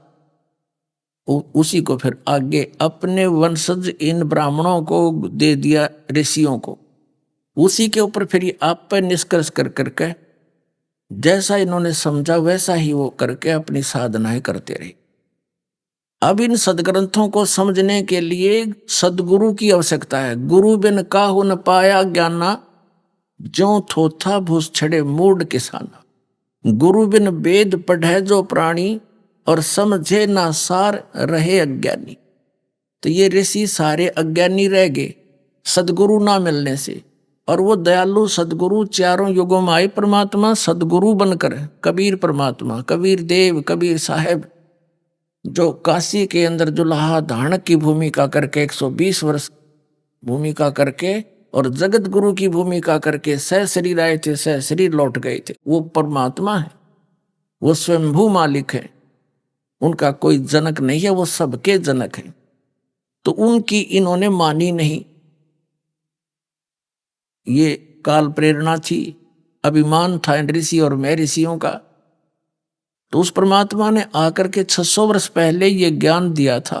उसी को फिर आगे अपने वंशज इन ब्राह्मणों को दे दिया, ऋषियों को। उसी के ऊपर फिर ये आप पर निष्कर्ष कर करके जैसा इन्होंने समझा वैसा ही वो करके अपनी साधनाएं करते रहे। अब इन सदग्रंथों को समझने के लिए सदगुरु की आवश्यकता है। गुरु बिन काहू न पाया ज्ञाना, ज्यों थोथा भूस छड़े मूड किसाना। गुरु बिन वेद पढ़े जो प्राणी, और समझे ना सार रहे अज्ञानी। तो ये ऋषि सारे अज्ञानी रह गए सदगुरु ना मिलने से, और वो दयालु सदगुरु चारों युगों में आए परमात्मा सदगुरु बनकर। कबीर परमात्मा, कबीर देव, कबीर साहेब, जो काशी के अंदर जुलाहा धाणक की भूमिका करके 120 वर्ष भूमिका करके और जगत गुरु की भूमिका करके सह शरीर आए थे, सह शरीर लौट गए थे, वो परमात्मा है, वो स्वयंभू मालिक है, उनका कोई जनक नहीं है, वो सबके जनक है। तो उनकी इन्होंने मानी नहीं, ये काल प्रेरणा थी, अभिमान था इन ऋषि और मैं ऋषियों का। तो उस परमात्मा ने आकर के 600 वर्ष पहले ये ज्ञान दिया था।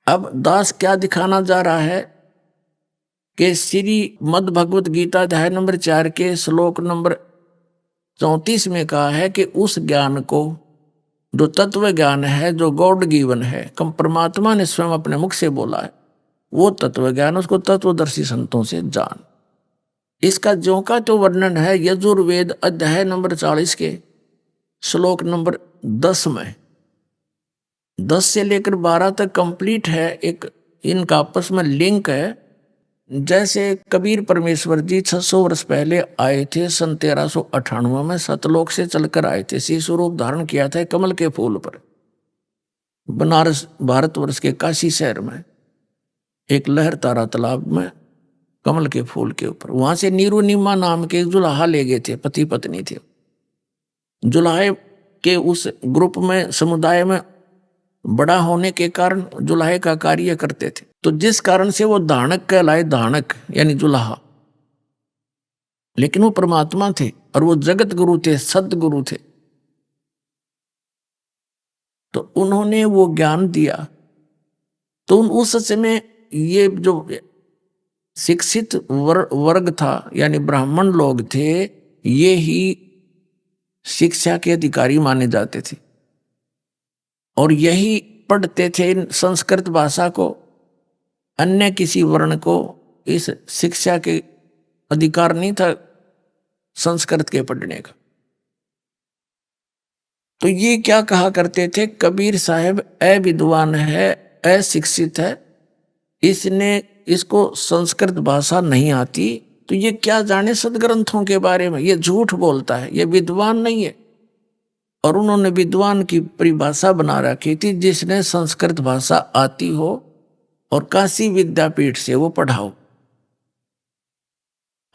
अब दास क्या दिखाना जा रहा है कि श्री मद् भगवत गीता अध्याय नंबर 4 के श्लोक नंबर 34 में कहा है कि उस ज्ञान को, जो तत्व ज्ञान है, जो गॉड गिवन है, कम परमात्मा ने स्वयं अपने मुख से बोला है, वो तत्व ज्ञान उसको तत्वदर्शी संतों से जान। इसका ज्यों का तो वर्णन है यजुर्वेद अध्याय नंबर 40 के श्लोक नंबर 10 में। 10 से लेकर 12 तक कंप्लीट है, एक इनका आपस में लिंक है। जैसे कबीर परमेश्वर जी 600 वर्ष पहले आए थे, सन 1398 में सतलोक से चलकर आए थे, शिशु रूप धारण किया था कमल के फूल पर, बनारस भारतवर्ष के काशी शहर में एक लहर तारा तालाब में कमल के फूल के ऊपर। वहां से नीरू नीमा नाम के जुलाहा ले गए थे, पति पत्नी थे। जुलाहे के उस ग्रुप में, समुदाय में बड़ा होने के कारण जुलाहे का कार्य करते थे, तो जिस कारण से वो धानक कहलाए, धानक यानी जुलाहा। लेकिन वो परमात्मा थे और वो जगत गुरु थे, सदगुरु थे। तो उन्होंने वो ज्ञान दिया। तो उस समय ये जो शिक्षित वर्ग था, यानी ब्राह्मण लोग थे, ये ही शिक्षा के अधिकारी माने जाते थे और यही पढ़ते थे संस्कृत भाषा को। अन्य किसी वर्ण को इस शिक्षा के अधिकार नहीं था संस्कृत के पढ़ने का। तो ये क्या कहा करते थे, कबीर साहब अविद्वान है, अशिक्षित है, इसको संस्कृत भाषा नहीं आती, तो ये क्या जाने सदग्रंथों के बारे में, ये झूठ बोलता है, ये विद्वान नहीं है। और उन्होंने विद्वान की परिभाषा बना रखी थी, जिसने संस्कृत भाषा आती हो और काशी विद्यापीठ से वो पढ़ाओ।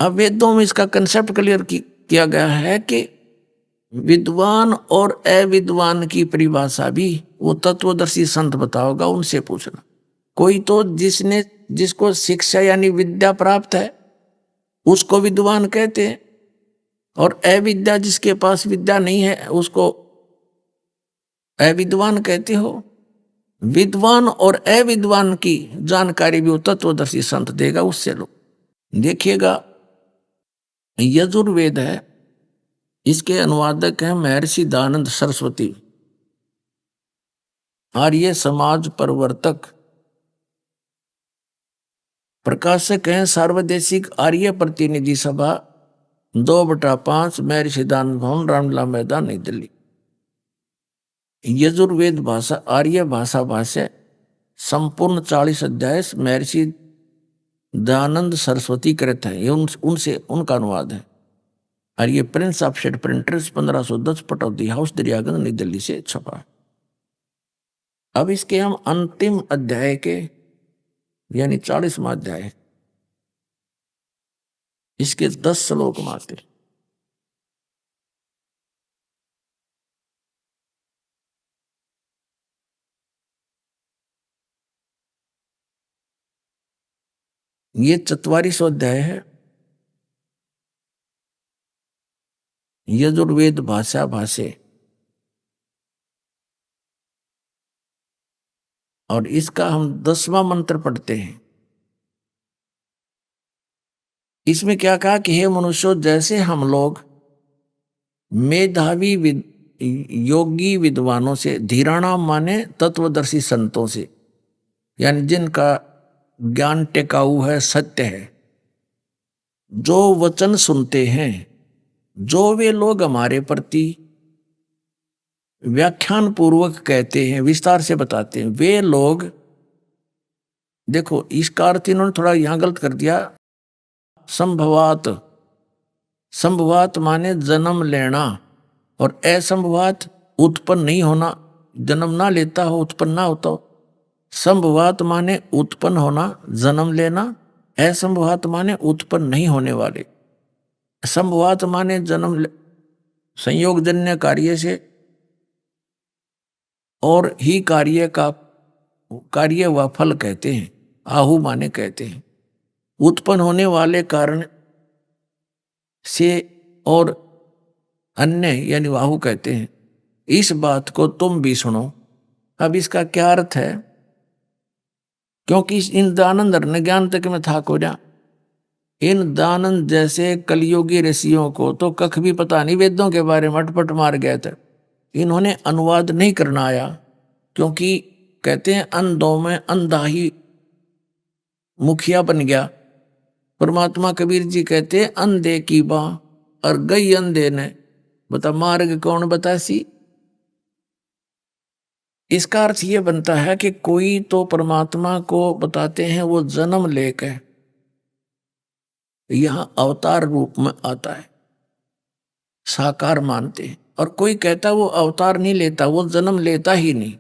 अब वेदों में इसका कंसेप्ट क्लियर किया गया है कि विद्वान और अविद्वान की परिभाषा भी वो तत्वदर्शी संत बताओगा, उनसे पूछना। कोई तो जिसको शिक्षा यानी विद्या प्राप्त है उसको विद्वान कहते हैं, और अविद्या जिसके पास विद्या नहीं है उसको अविद्वान कहते हो। विद्वान और अविद्वान की जानकारी भी वो तत्वदर्शी संत देगा, उससे लो। देखिएगा, यजुर्वेद है, इसके अनुवादक हैं महर्षि दयानंद सरस्वती, आर्य समाज प्रवर्तक प्रकाशक हैं सार्वदेशिक आर्य प्रतिनिधि सभा 2/5 महर्षि सिद्धांत भवन रामलीला मैदान नई दिल्ली। यजुर्वेद भाषा आर्य भाषा भाष्य संपूर्ण 40 अध्याय महर्षि दयानंद सरस्वती कृत है। ये उनसे उनका अनुवाद है। और ये prince of shade printers 1510 Pataudi house Daryaganj New Delhi से छपा। अब इसके हम अंतिम अध्याय के यानी 40वां अध्याय इसके 10 श्लोक मात्र। ये 44वां अध्याय है। यजुर्वेद भाषा भाष्य और इसका हम 10वां मंत्र पढ़ते हैं। इसमें क्या कहा कि हे मनुष्यों, जैसे हम लोग मेधावी योगी विद्वानों से, धीराणाम माने तत्वदर्शी संतों से, यानी जिनका ज्ञान टिकाऊ है, सत्य है, जो वचन सुनते हैं, जो वे लोग हमारे प्रति व्याख्यान पूर्वक कहते हैं, विस्तार से बताते हैं, वे लोग, देखो इसका अर्थ इन्होंने थोड़ा यहां गलत कर दिया। संभवात, संभवात माने जन्म लेना, और असंभवात उत्पन्न नहीं होना, जन्म ना लेता हो, उत्पन्न ना होता हो। संभवात माने उत्पन्न होना, जन्म लेना। असंभवात माने उत्पन्न नहीं होने वाले। संभवात माने जन्म संयोगजन्य कार्य से और ही कार्य व फल कहते हैं। आहु माने कहते हैं उत्पन्न होने वाले कारण से, और अन्य यानी आहु कहते हैं। इस बात को तुम भी सुनो। अब इसका क्या अर्थ है? क्योंकि इन दानंद ने ज्ञान तक में था को जा, इन दानंद जैसे कलयुगी ऋषियों को तो कख भी पता नहीं वेदों के बारे में, अटपट मार गए थे। इन्होंने अनुवाद नहीं करना आया, क्योंकि कहते हैं अंधों में अंधा ही मुखिया बन गया। परमात्मा कबीर जी कहते हैं अंधे की बाह और गई अंधे ने, बता मार्ग कौन बतासी। इसका अर्थ ये बनता है कि कोई तो परमात्मा को बताते हैं वो जन्म लेकर यहां अवतार रूप में आता है, साकार मानते हैं, और कोई कहता वो अवतार नहीं लेता, वो जन्म लेता ही नहीं।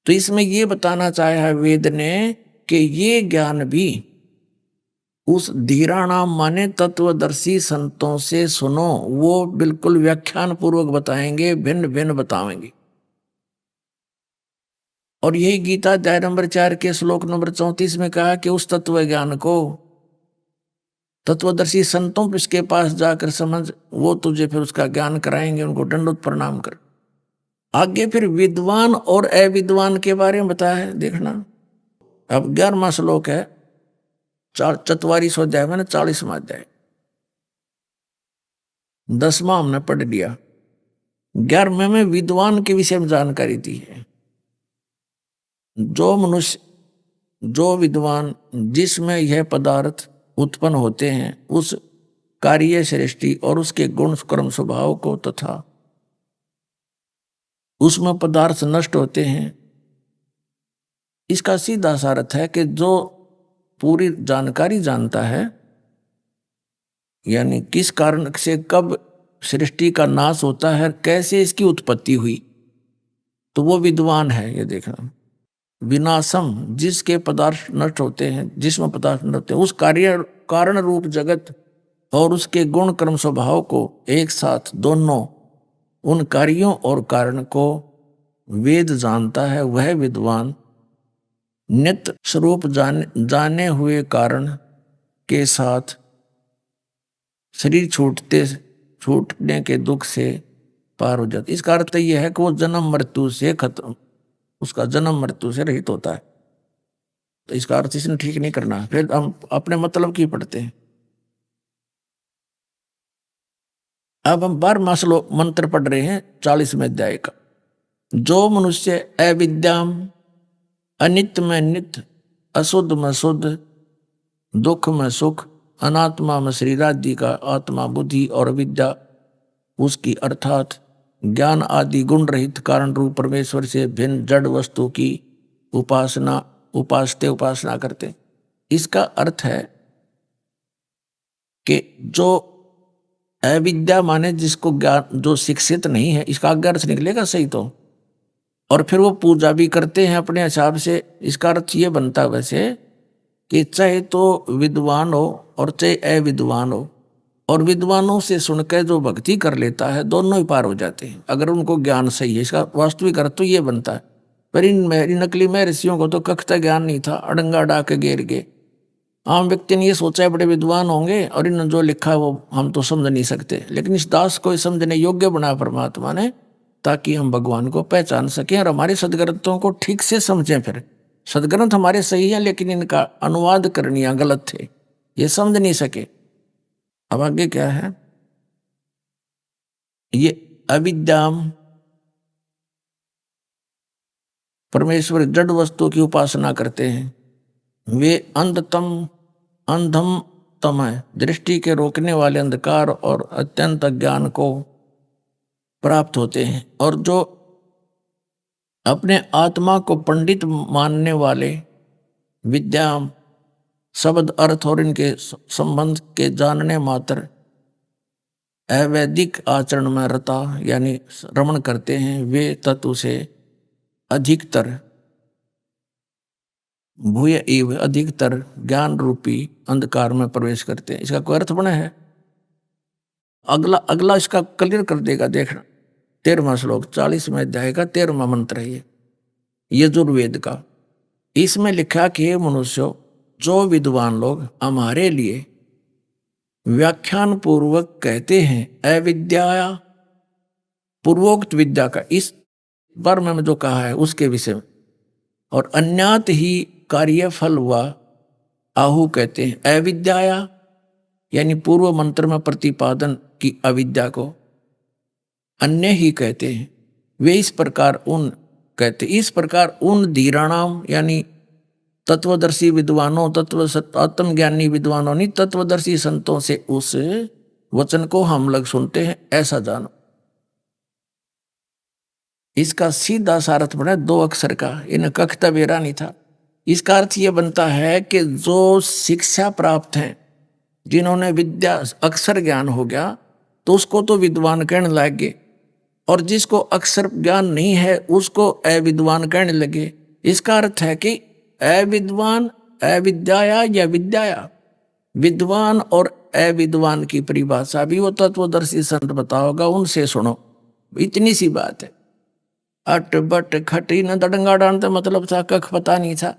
तो इसमें ये बताना चाहा है वेद ने कि ये ज्ञान भी उस धीराणाम माने तत्वदर्शी संतों से सुनो। वो बिल्कुल व्याख्यान पूर्वक बताएंगे, भिन्न भिन्न बताएंगे। और यही गीता अध्याय नंबर 4 के श्लोक नंबर 34 में कहा कि उस तत्व ज्ञान को तत्वदर्शी संतों के पास जाकर समझ, वो तुझे फिर उसका ज्ञान कराएंगे, उनको दंडोत प्रणाम कर। आगे फिर विद्वान और अविद्वान के बारे में बताया है, देखना। अब 11वां श्लोक है 44वां अध्याय में 40वां अध्याय। 10वां हमने पढ़ लिया। 11वें में विद्वान के विषय में जानकारी दी है। जो मनुष्य, जो विद्वान, जिसमें यह पदार्थ उत्पन्न होते हैं, उस कार्य सृष्टि और उसके गुण कर्म स्वभाव को तथा उसमें पदार्थ नष्ट होते हैं। इसका सीधा सा अर्थ है कि जो पूरी जानकारी जानता है, यानी किस कारण से कब सृष्टि का नाश होता है, कैसे इसकी उत्पत्ति हुई, तो वो विद्वान है। ये देखना, विनाशम जिसके पदार्थ नष्ट होते हैं, जिसमें पदार्थ नष्ट होते हैं, उस कार्य कारण रूप जगत और उसके गुण कर्म स्वभाव को एक साथ, दोनों उन कार्यों और कारण को वेद जानता है, वह विद्वान नित्य स्वरूप जाने हुए कारण के साथ शरीर छूटने के दुख से पार हो जाता। इसका अर्थ यह है कि वो जन्म मृत्यु से खत्म, उसका जन्म मृत्यु से रहित होता है। तो इसका अर्थ इसने ठीक नहीं करना। फिर हम अपने मतलब की पढ़ते हैं। अब हम 12वां श्लोक मंत्र पढ़ रहे हैं 40वें अध्याय का। जो मनुष्य अविद्याम, अनित्य में नित्य, अशुद्ध में शुद्ध, दुख में सुख, अनात्मा में शरीर आदि का आत्मा बुद्धि और विद्या उसकी अर्थात ज्ञान आदि गुण रहित कारण रूप परमेश्वर से भिन्न जड़ वस्तु की उपासना करते। इसका अर्थ है कि जो अविद्या माने जिसको ज्ञान, जो शिक्षित नहीं है, इसका अर्थ निकलेगा सही तो। और फिर वो पूजा भी करते हैं अपने हिसाब से। इसका अर्थ ये बनता है वैसे कि चाहे तो विद्वान हो और चाहे अविद्वान हो, और विद्वानों से सुनकर जो भक्ति कर लेता है दोनों ही पार हो जाते हैं अगर उनको ज्ञान सही है। इसका वास्तविक अर्थ तो ये बनता है। पर इन नकली महर्षियों को तो कखता ज्ञान नहीं था, अड़ंगा डाक घेर के। आम व्यक्ति ने ये सोचा है बड़े विद्वान होंगे और इन जो लिखा है वो हम तो समझ नहीं सकते, लेकिन इस दास को समझने योग्य बनाया परमात्मा ने, ताकि हम भगवान को पहचान सकें और हमारे सदग्रंथों को ठीक से समझें। फिर सदग्रंथ हमारे सही हैं लेकिन इनका अनुवाद करनिया गलत थे, ये समझ नहीं सके। अब आगे क्या है, ये अविद्याम परमेश्वर जड़ वस्तु की उपासना करते हैं, वे अंधम तम है, दृष्टि के रोकने वाले अंधकार और अत्यंत ज्ञान को प्राप्त होते हैं। और जो अपने आत्मा को पंडित मानने वाले विद्या शब्द अर्थ और इनके संबंध के जानने मात्र अवैदिक आचरण में रता यानी रमण करते हैं, वे तत्व से अधिकतर भूय एव अधिकतर ज्ञान रूपी अंधकार में प्रवेश करते हैं। इसका कोई अर्थ बना है? अगला इसका क्लियर कर देगा, देखना। 13वां श्लोक 40वें अध्याय का 13वां मंत्र है ये यजुर्वेद का। इसमें लिखा कि हे मनुष्यों, जो विद्वान लोग हमारे लिए व्याख्यान पूर्वक कहते हैं अविद्या पूर्वोक्त विद्या का, इस बार में जो कहा है उसके विषय में, और अन्यात ही कार्य फल हुआ आहु कहते हैं अविद्या यानी पूर्व मंत्र में प्रतिपादन की अविद्या को अन्य ही कहते हैं। वे इस प्रकार उन धीराणाम यानी तत्वदर्शी विद्वानों, आत्मज्ञानी विद्वानों नहीं, तत्वदर्शी संतों से उस वचन को हम लोग सुनते हैं, ऐसा जानो। इसका सीधा सा अर्थ बना 2 अक्षर का, इन कखता बेरा नहीं था। इसका अर्थ यह बनता है कि जो शिक्षा प्राप्त है, जिन्होंने विद्या अक्षर ज्ञान हो गया तो उसको तो विद्वान कहने लगे, और जिसको अक्षर ज्ञान नहीं है उसको अविद्वान कहने लगे। इसका अर्थ है कि अविद्वान अविद्याया या विद्याया, विद्वान और अविद्वान की परिभाषा भी वो तत्वदर्शी संत बताओगा, उनसे सुनो। इतनी सी बात है। अट बट खटी न दडंगा डांते मतलब था, कख पता नहीं था,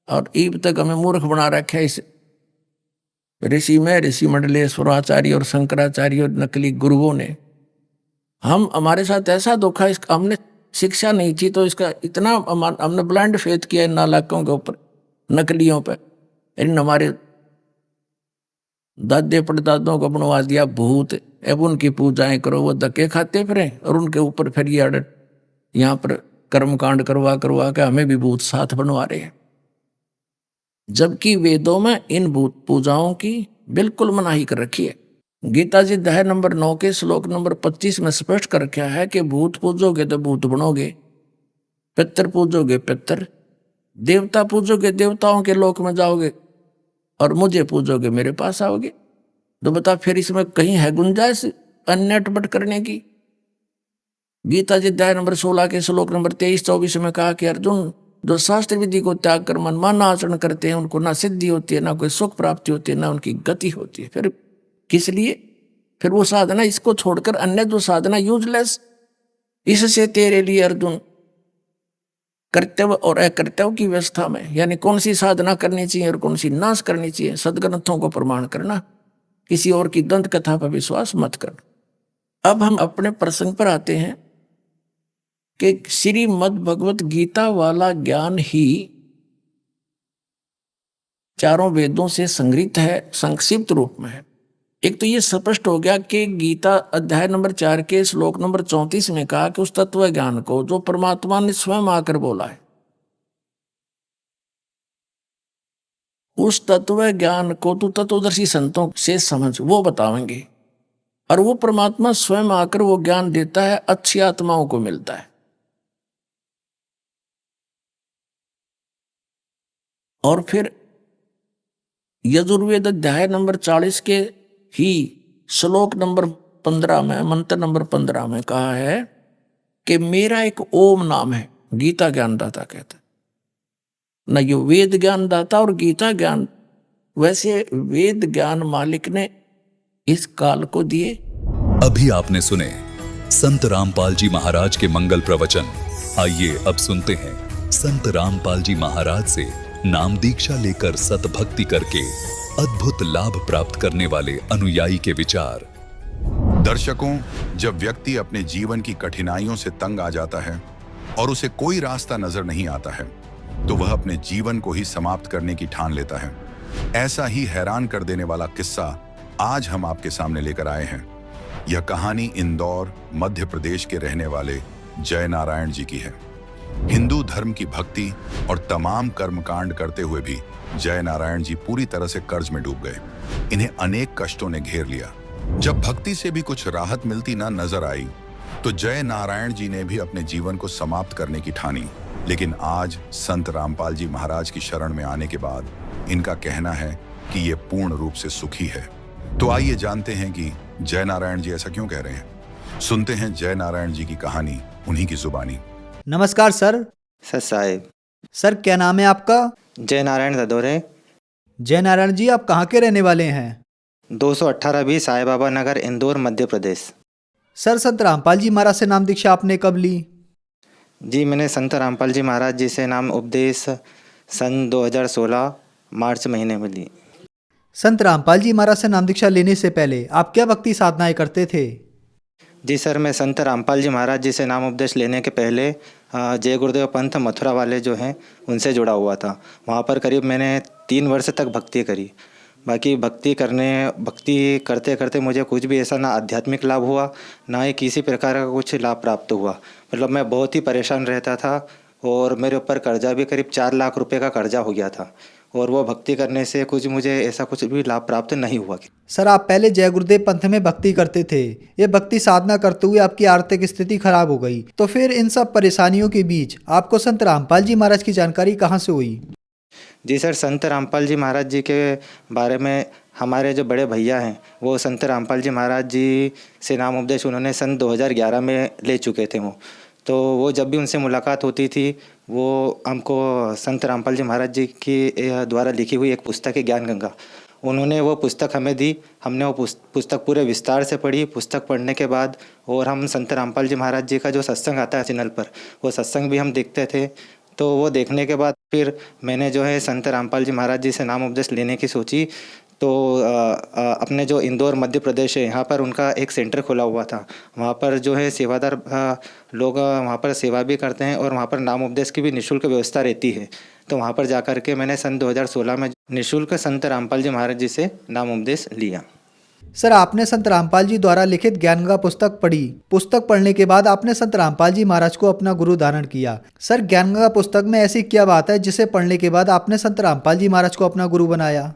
और ईब तक हमें मूर्ख बना रखा है इस ऋषि मंडलेश्वराचार्य और शंकराचार्य और नकली गुरुओं ने। हमारे साथ ऐसा धोखा, हमने शिक्षा नहीं थी तो इसका इतना हमने ब्लाइंड फेथ किया इन नालायकों के ऊपर, नकलियों पर। इन हमारे दादे परदादों को बनवा दिया भूत, अब उनकी पूजाएं करो, वो धक्के खाते फिरे, और उनके ऊपर फिर ये यहाँ पर कर्मकांड करवा के हमें भी भूत साथ बनवा रहे हैं। जबकि वेदों में इन भूत पूजाओं की बिल्कुल मनाही कर रखी है। गीता जी अध्याय नंबर 9 के श्लोक नंबर 25 में स्पष्ट कर रखा है कि भूत पूजोगे तो भूत बनोगे, पितर पूजोगे पितर, देवता पूजोगे देवताओं के लोक में जाओगे, और मुझे पूजोगे मेरे पास आओगे। तो बता फिर इसमें कहीं है गुंजाइश अन्य अटपट करने की? गीता जी अध्याय नंबर 16 के श्लोक नंबर 23-24 में कहा कि अर्जुन, जो शास्त्र विधि को त्याग कर मनमाना आचरण करते हैं उनको ना सिद्धि होती है, ना कोई सुख प्राप्ति होती है, ना उनकी गति होती है। फिर किस लिए? फिर वो साधना इसको छोड़कर अन्य जो साधना यूजलेस। इससे तेरे लिए अर्जुन कर्तव्य और अकर्तव्य की व्यवस्था में, यानी कौन सी साधना करनी चाहिए और कौन सी नाश करनी चाहिए, सदग्रंथों को प्रमाण करना, किसी और की दंत कथा पर विश्वास मत कर। अब हम अपने प्रसंग पर आते हैं कि श्रीमद् भगवत गीता वाला ज्ञान ही चारों वेदों से संग्रहित है, संक्षिप्त रूप में है। एक तो ये स्पष्ट हो गया कि गीता अध्याय नंबर 4 के श्लोक नंबर 34 में कहा कि उस तत्व ज्ञान को जो परमात्मा ने स्वयं आकर बोला है, उस तत्व ज्ञान को तो तत्वदर्शी संतों से समझ, वो बतावेंगे। और वो परमात्मा स्वयं आकर वो ज्ञान देता है, अच्छी आत्माओं को मिलता है। और फिर यजुर्वेद अध्याय नंबर 40 के ही श्लोक नंबर 15 में, मंत्र नंबर 15 में कहा है कि मेरा एक ओम नाम है। गीता ज्ञानदाता कहता है ना, ये वेद ज्ञानदाता और गीता ज्ञान। वैसे वेद ज्ञान मालिक ने इस काल को दिए। अभी आपने सुने संत रामपाल जी महाराज के मंगल प्रवचन। आइए अब सुनते हैं संत रामपाल जी महाराज से नाम दीक्षा लेकर सतभक्ति करके अद्भुत लाभ प्राप्त करने वाले अनुयायी के विचार। दर्शकों, जब व्यक्ति अपने जीवन की कठिनाइयों से तंग आ जाता है और उसे कोई रास्ता नजर नहीं आता है, तो वह अपने जीवन को ही समाप्त करने की ठान लेता है। ऐसा ही हैरान कर देने वाला किस्सा आज हम आपके सामने लेकर आए हैं। यह कहानी इंदौर, मध्य प्रदेश के रहने वाले जय नारायण जी की है। हिंदू धर्म की भक्ति और तमाम कर्मकांड करते हुए भी जय नारायण जी पूरी तरह से कर्ज में डूब गए। इन्हें अनेक कष्टों ने घेर लिया। जब भक्ति से भी कुछ राहत मिलती ना नजर आई, तो जय नारायण जी ने भी अपने जीवन को समाप्त करने की ठानी। लेकिन आज संत रामपाल जी महाराज की शरण में आने के बाद इनका कहना है कि ये पूर्ण रूप से सुखी है। तो आइए जानते हैं कि जय नारायण जी ऐसा क्यों कह रहे हैं। सुनते हैं जय नारायण जी की कहानी उन्हीं की जुबानी। नमस्कार सर। सर साहेब। सर क्या नाम है आपका? जय नारायण ददोरे। जय नारायण जी, आप कहाँ के रहने वाले हैं? 218 बी साई बाबा नगर, इंदौर, मध्य प्रदेश। सर संत रामपाल जी महाराज से नाम दीक्षा आपने कब ली? जी मैंने संत रामपाल जी महाराज जी से नाम उपदेश सन 2016 मार्च महीने में ली। संत रामपाल जी महाराज से नाम दीक्षा लेने से पहले आप क्या भक्ति साधनाएं करते थे? जी सर, मैं संत रामपाल जी महाराज जी से नाम उपदेश लेने के पहले जय गुरुदेव पंथ मथुरा वाले जो हैं उनसे जुड़ा हुआ था। वहाँ पर करीब मैंने 3 वर्ष तक भक्ति करी। बाकी भक्ति करते करते मुझे कुछ भी ऐसा ना आध्यात्मिक लाभ हुआ, ना ही किसी प्रकार का कुछ लाभ प्राप्त हुआ। मतलब मैं बहुत ही परेशान रहता था और मेरे ऊपर कर्जा भी करीब 4 लाख रुपए का कर्जा हो गया था। और वो भक्ति करने से मुझे ऐसा कुछ भी लाभ प्राप्त नहीं हुआ। सर आप पहले जय गुरुदेव पंथ में भक्ति करते थे। ये भक्ति साधना करते हुए आपकी आर्थिक स्थिति खराब हो गई, तो फिर इन सब परेशानियों के बीच आपको संत रामपाल जी महाराज की जानकारी कहाँ से हुई? जी सर, संत रामपाल जी महाराज जी के बारे में हमारे जो बड़े भैया हैं वो संत रामपाल जी महाराज जी से नाम उपदेश उन्होंने सन 2011 में ले चुके थे। तो वो जब भी उनसे मुलाकात होती थी वो हमको संत रामपाल जी महाराज जी की द्वारा लिखी हुई एक पुस्तक है ज्ञान गंगा, उन्होंने वो पुस्तक हमें दी। हमने वो पुस्तक पूरे विस्तार से पढ़ी। पुस्तक पढ़ने के बाद और हम संत रामपाल जी महाराज जी का जो सत्संग आता है चैनल पर, वो सत्संग भी हम देखते थे। तो वो देखने के बाद फिर मैंने जो है संत रामपाल जी महाराज जी से नाम उपदेश लेने की सोची। तो अपने जो इंदौर मध्य प्रदेश है यहाँ पर उनका एक सेंटर खुला हुआ था। वहाँ पर जो है सेवादार लोग वहाँ पर सेवा भी करते हैं और वहाँ पर नाम उपदेश की भी निःशुल्क व्यवस्था रहती है। तो वहाँ पर जाकर के मैंने सन 2016 में निःशुल्क संत रामपाल जी महाराज जी से नाम उपदेश लिया। सर आपने संत रामपाल जी द्वारा लिखित ज्ञान गंगा पुस्तक पढ़ी। पुस्तक पढ़ने के बाद आपने संत रामपाल जी महाराज को अपना गुरु धारण किया। सर ज्ञान गंगा पुस्तक में ऐसी क्या बात है जिसे पढ़ने के बाद आपने संत रामपाल जी महाराज को अपना गुरु बनाया?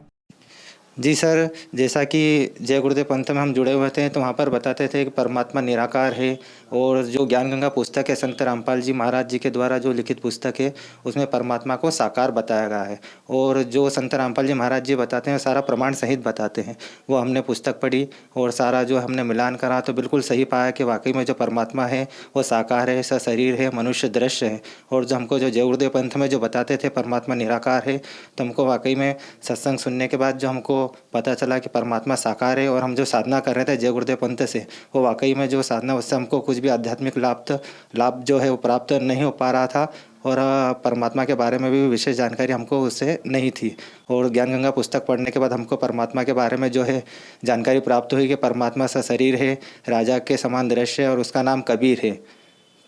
जी सर, जैसा कि जय गुरुदेव पंथ में हम जुड़े हुए थे तो वहाँ पर बताते थे कि परमात्मा निराकार है। और जो ज्ञान गंगा पुस्तक है संत रामपाल जी महाराज जी के द्वारा जो लिखित पुस्तक है उसमें परमात्मा को साकार बताया गया है। और जो संत रामपाल जी महाराज जी बताते हैं सारा प्रमाण सहित बताते हैं। वो हमने पुस्तक पढ़ी और सारा जो हमने मिलान करा तो बिल्कुल सही पाया कि वाकई में जो परमात्मा है वो साकार है, सशरीर है, मनुष्य दृश्य है। और जो हमको जो जय गुरुदेव पंथ में जो बताते थे परमात्मा निराकार है, तो हमको वाकई में सत्संग सुनने के बाद जो हमको पता चला कि परमात्मा साकार है और हम जो साधना कर रहे थे जय गुरुदेव पंथ से, वो वाकई में जो साधना उससे हमको कुछ भी आध्यात्मिक लाभ जो है वो प्राप्त नहीं हो पा रहा था। और परमात्मा के बारे में भी विशेष जानकारी हमको उससे नहीं थी। और ज्ञान गंगा पुस्तक पढ़ने के बाद हमको परमात्मा के बारे में जो है जानकारी प्राप्त हुई कि परमात्मा सशरीर है, राजा के समान दृश्य है और उसका नाम कबीर है।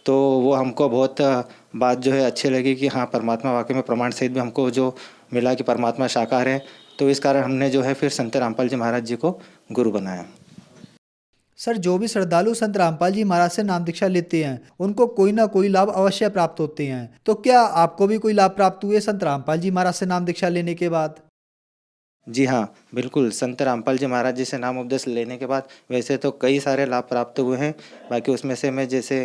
तो वो हमको बहुत बात जो है अच्छी लगी कि हाँ परमात्मा वाकई में प्रमाण सहित भी हमको जो मिला कि परमात्मा साकार है। तो इस कारण हमने जो है फिर संत रामपाल जी महाराज जी को गुरु बनाया। सर जो भी श्रद्धालु संत रामपाल जी महाराज से नाम दीक्षा लेते हैं उनको कोई ना कोई लाभ अवश्य प्राप्त होते हैं, तो क्या आपको भी कोई लाभ प्राप्त हुए संत रामपाल जी महाराज से नाम दीक्षा लेने के बाद? जी हाँ, बिल्कुल, संत रामपाल जी महाराज जी से नाम उपदेश लेने के बाद वैसे तो कई सारे लाभ प्राप्त हुए हैं। बाकी उसमें से मैं जैसे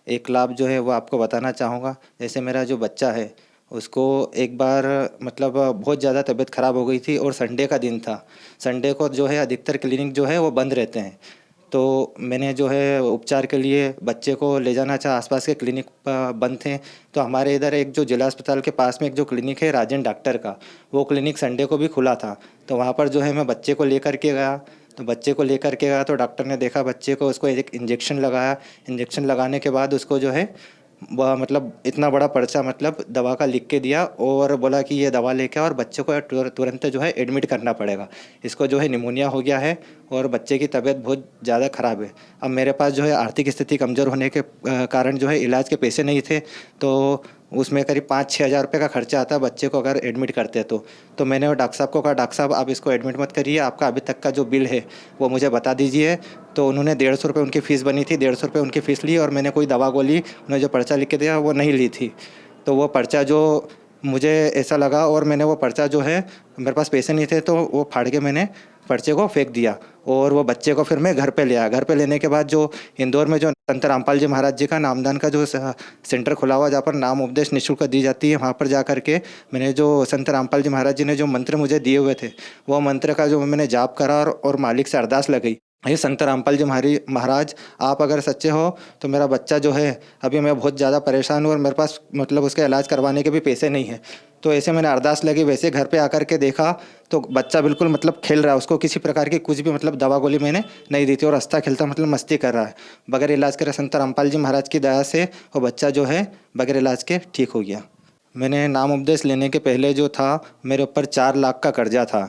एक लाभ जो है वो आपको बताना चाहूँगा। जैसे मेरा जो बच्चा है, उसको एक बार मतलब बहुत ज़्यादा तबीयत ख़राब हो गई थी और संडे का दिन था। संडे को जो है अधिकतर क्लिनिक जो है वो बंद रहते हैं। तो मैंने जो है उपचार के लिए बच्चे को ले जाना चाहा, आसपास के क्लिनिक बंद थे। तो हमारे इधर एक जो जिला अस्पताल के पास में एक जो क्लिनिक है राजन डॉक्टर का, वो क्लिनिक संडे को भी खुला था। तो वहाँ पर जो है मैं बच्चे को लेकर के गया। तो बच्चे को लेकर के गया तो डॉक्टर ने देखा बच्चे को, उसको एक इंजेक्शन लगाया। इंजेक्शन लगाने के बाद उसको जो है वह मतलब इतना बड़ा पर्चा मतलब दवा का लिख के दिया और बोला कि ये दवा लेके आओ और बच्चे को तुरंत जो है एडमिट करना पड़ेगा। इसको जो है निमोनिया हो गया है और बच्चे की तबीयत बहुत ज़्यादा ख़राब है। अब मेरे पास जो है आर्थिक स्थिति कमज़ोर होने के कारण जो है इलाज के पैसे नहीं थे। तो उसमें करीब 5-6 हज़ार रुपये का खर्चा आता है बच्चे को अगर एडमिट करते हैं तो मैंने वो डॉक्टर साहब को कहा, डॉक्टर साहब आप इसको एडमिट मत करिए, आपका अभी तक का जो बिल है वो मुझे बता दीजिए। तो उन्होंने 150 रुपये उनकी फ़ीस बनी थी, 150 रुपये उनकी फ़ीस ली और मैंने कोई दवा गोली उन्हें जो पर्चा लिख के दिया वो नहीं ली थी। तो वो पर्चा जो मुझे ऐसा लगा और मैंने वो पर्चा जो है, मेरे पास पैसे नहीं थे तो वो फाड़ के मैंने पर्चे को फेंक दिया और वो बच्चे को फिर मैं घर पे ले आया। घर पे लेने के बाद जो इंदौर में जो संत रामपाल जी महाराज जी का नामदान का जो सेंटर खुला हुआ जहाँ पर नाम उपदेश निःशुल्क दी जाती है, वहाँ पर जा कर के मैंने जो संत रामपाल जी महाराज जी ने जो मंत्र मुझे दिए हुए थे, वो मंत्र का जो मैंने जाप करा और मालिक से अरदास लगाई, ये संत रामपाल जी महाराज आप अगर सच्चे हो तो मेरा बच्चा जो है, अभी मैं बहुत ज़्यादा परेशान हूँ और मेरे पास मतलब उसका इलाज करवाने के भी पैसे नहीं है। तो ऐसे मैंने अरदास लगी, वैसे घर पे आकर के देखा तो बच्चा बिल्कुल मतलब खेल रहा है, उसको किसी प्रकार की कुछ भी मतलब दवा गोली मैंने नहीं दी थी और हंसता खेलता मतलब मस्ती कर रहा है। बगैर इलाज करे संत रामपाल जी महाराज की दया से वो बच्चा जो है बगैर इलाज के ठीक हो गया। मैंने नाम उपदेश लेने के पहले जो था मेरे ऊपर 4 लाख का कर्जा था।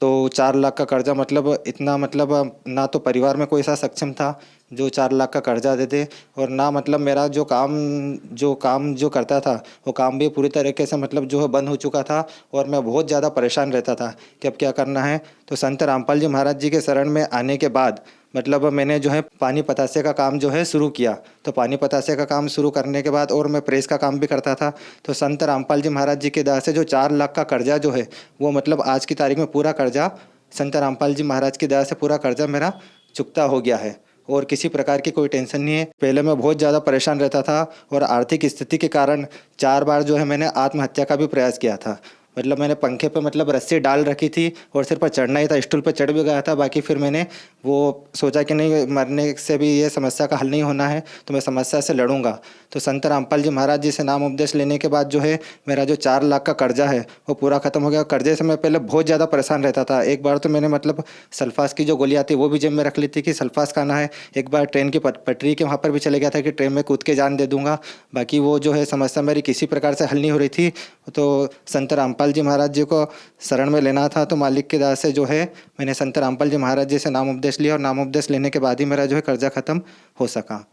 तो 4 लाख का कर्जा मतलब इतना मतलब ना तो परिवार में कोई ऐसा सक्षम था जो 4 लाख का कर्जा दे दे और ना मतलब मेरा जो काम जो करता था वो काम भी पूरी तरीके से मतलब जो है बंद हो चुका था और मैं बहुत ज़्यादा परेशान रहता था कि अब क्या करना है। तो संत रामपाल जी महाराज जी के शरण में आने के बाद मतलब मैंने जो है पानी पतासे का काम जो है शुरू किया। तो पानी पतासे का काम शुरू करने के बाद और मैं प्रेस का काम भी करता था। तो संत रामपाल जी महाराज जी के दया से जो 4 लाख का कर्जा जो है वो मतलब आज की तारीख में पूरा कर्जा संत रामपाल जी महाराज की दया से पूरा कर्जा मेरा चुकता हो गया है और किसी प्रकार की कोई टेंशन नहीं है। पहले मैं बहुत ज़्यादा परेशान रहता था और आर्थिक स्थिति के कारण 4 बार जो है मैंने आत्महत्या का भी प्रयास किया था। मतलब मैंने पंखे पे मतलब रस्सी डाल रखी थी और सिर पर चढ़ना ही था, स्टूल पर चढ़ भी गया था। बाकी फिर मैंने वो सोचा कि नहीं, मरने से भी ये समस्या का हल नहीं होना है तो मैं समस्या से लड़ूंगा। तो संत रामपाल जी महाराज जी से नाम उपदेश लेने के बाद जो है मेरा जो 4 लाख का कर्जा है वो पूरा ख़त्म हो गया। कर्जे से मैं पहले बहुत ज़्यादा परेशान रहता था। एक बार तो मैंने मतलब सल्फास की जो गोली आती है वो भी जेब में रख ली थी कि सल्फास खाना है। एक बार ट्रेन की पटरी के वहाँ पर भी चले गया था कि ट्रेन में कूद के जान दे दूंगा। बाकी वो जो है समस्या मेरी किसी प्रकार से हल नहीं हो रही थी। तो संत रामपाल जी महाराज जी को शरण में लेना था तो मालिक की दया से जो है मैंने संत रामपाल जी महाराज जी से नाम उपदेश लिया और नाम उपदेश लेने के बाद ही मेरा जो है कर्जा ख़त्म हो सका।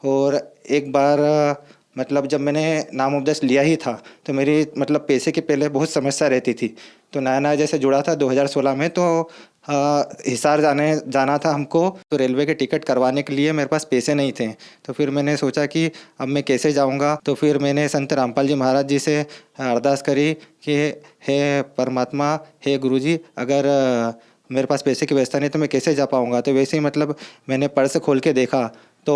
और एक बार मतलब जब मैंने नाम उपदेश लिया ही था तो मेरी मतलब पैसे की पहले बहुत समस्या रहती थी। तो नया नया जैसे जुड़ा था 2016 में, तो हिसार जाना था हमको। तो रेलवे के टिकट करवाने के लिए मेरे पास पैसे नहीं थे। तो फिर मैंने सोचा कि अब मैं कैसे जाऊंगा। तो फिर मैंने संत रामपाल जी महाराज जी से अरदास करी कि हे परमात्मा, हे गुरुजी, अगर मेरे पास पैसे की व्यवस्था नहीं तो मैं कैसे जा पाऊंगा। तो वैसे ही मतलब मैंने पर्स खोल के देखा तो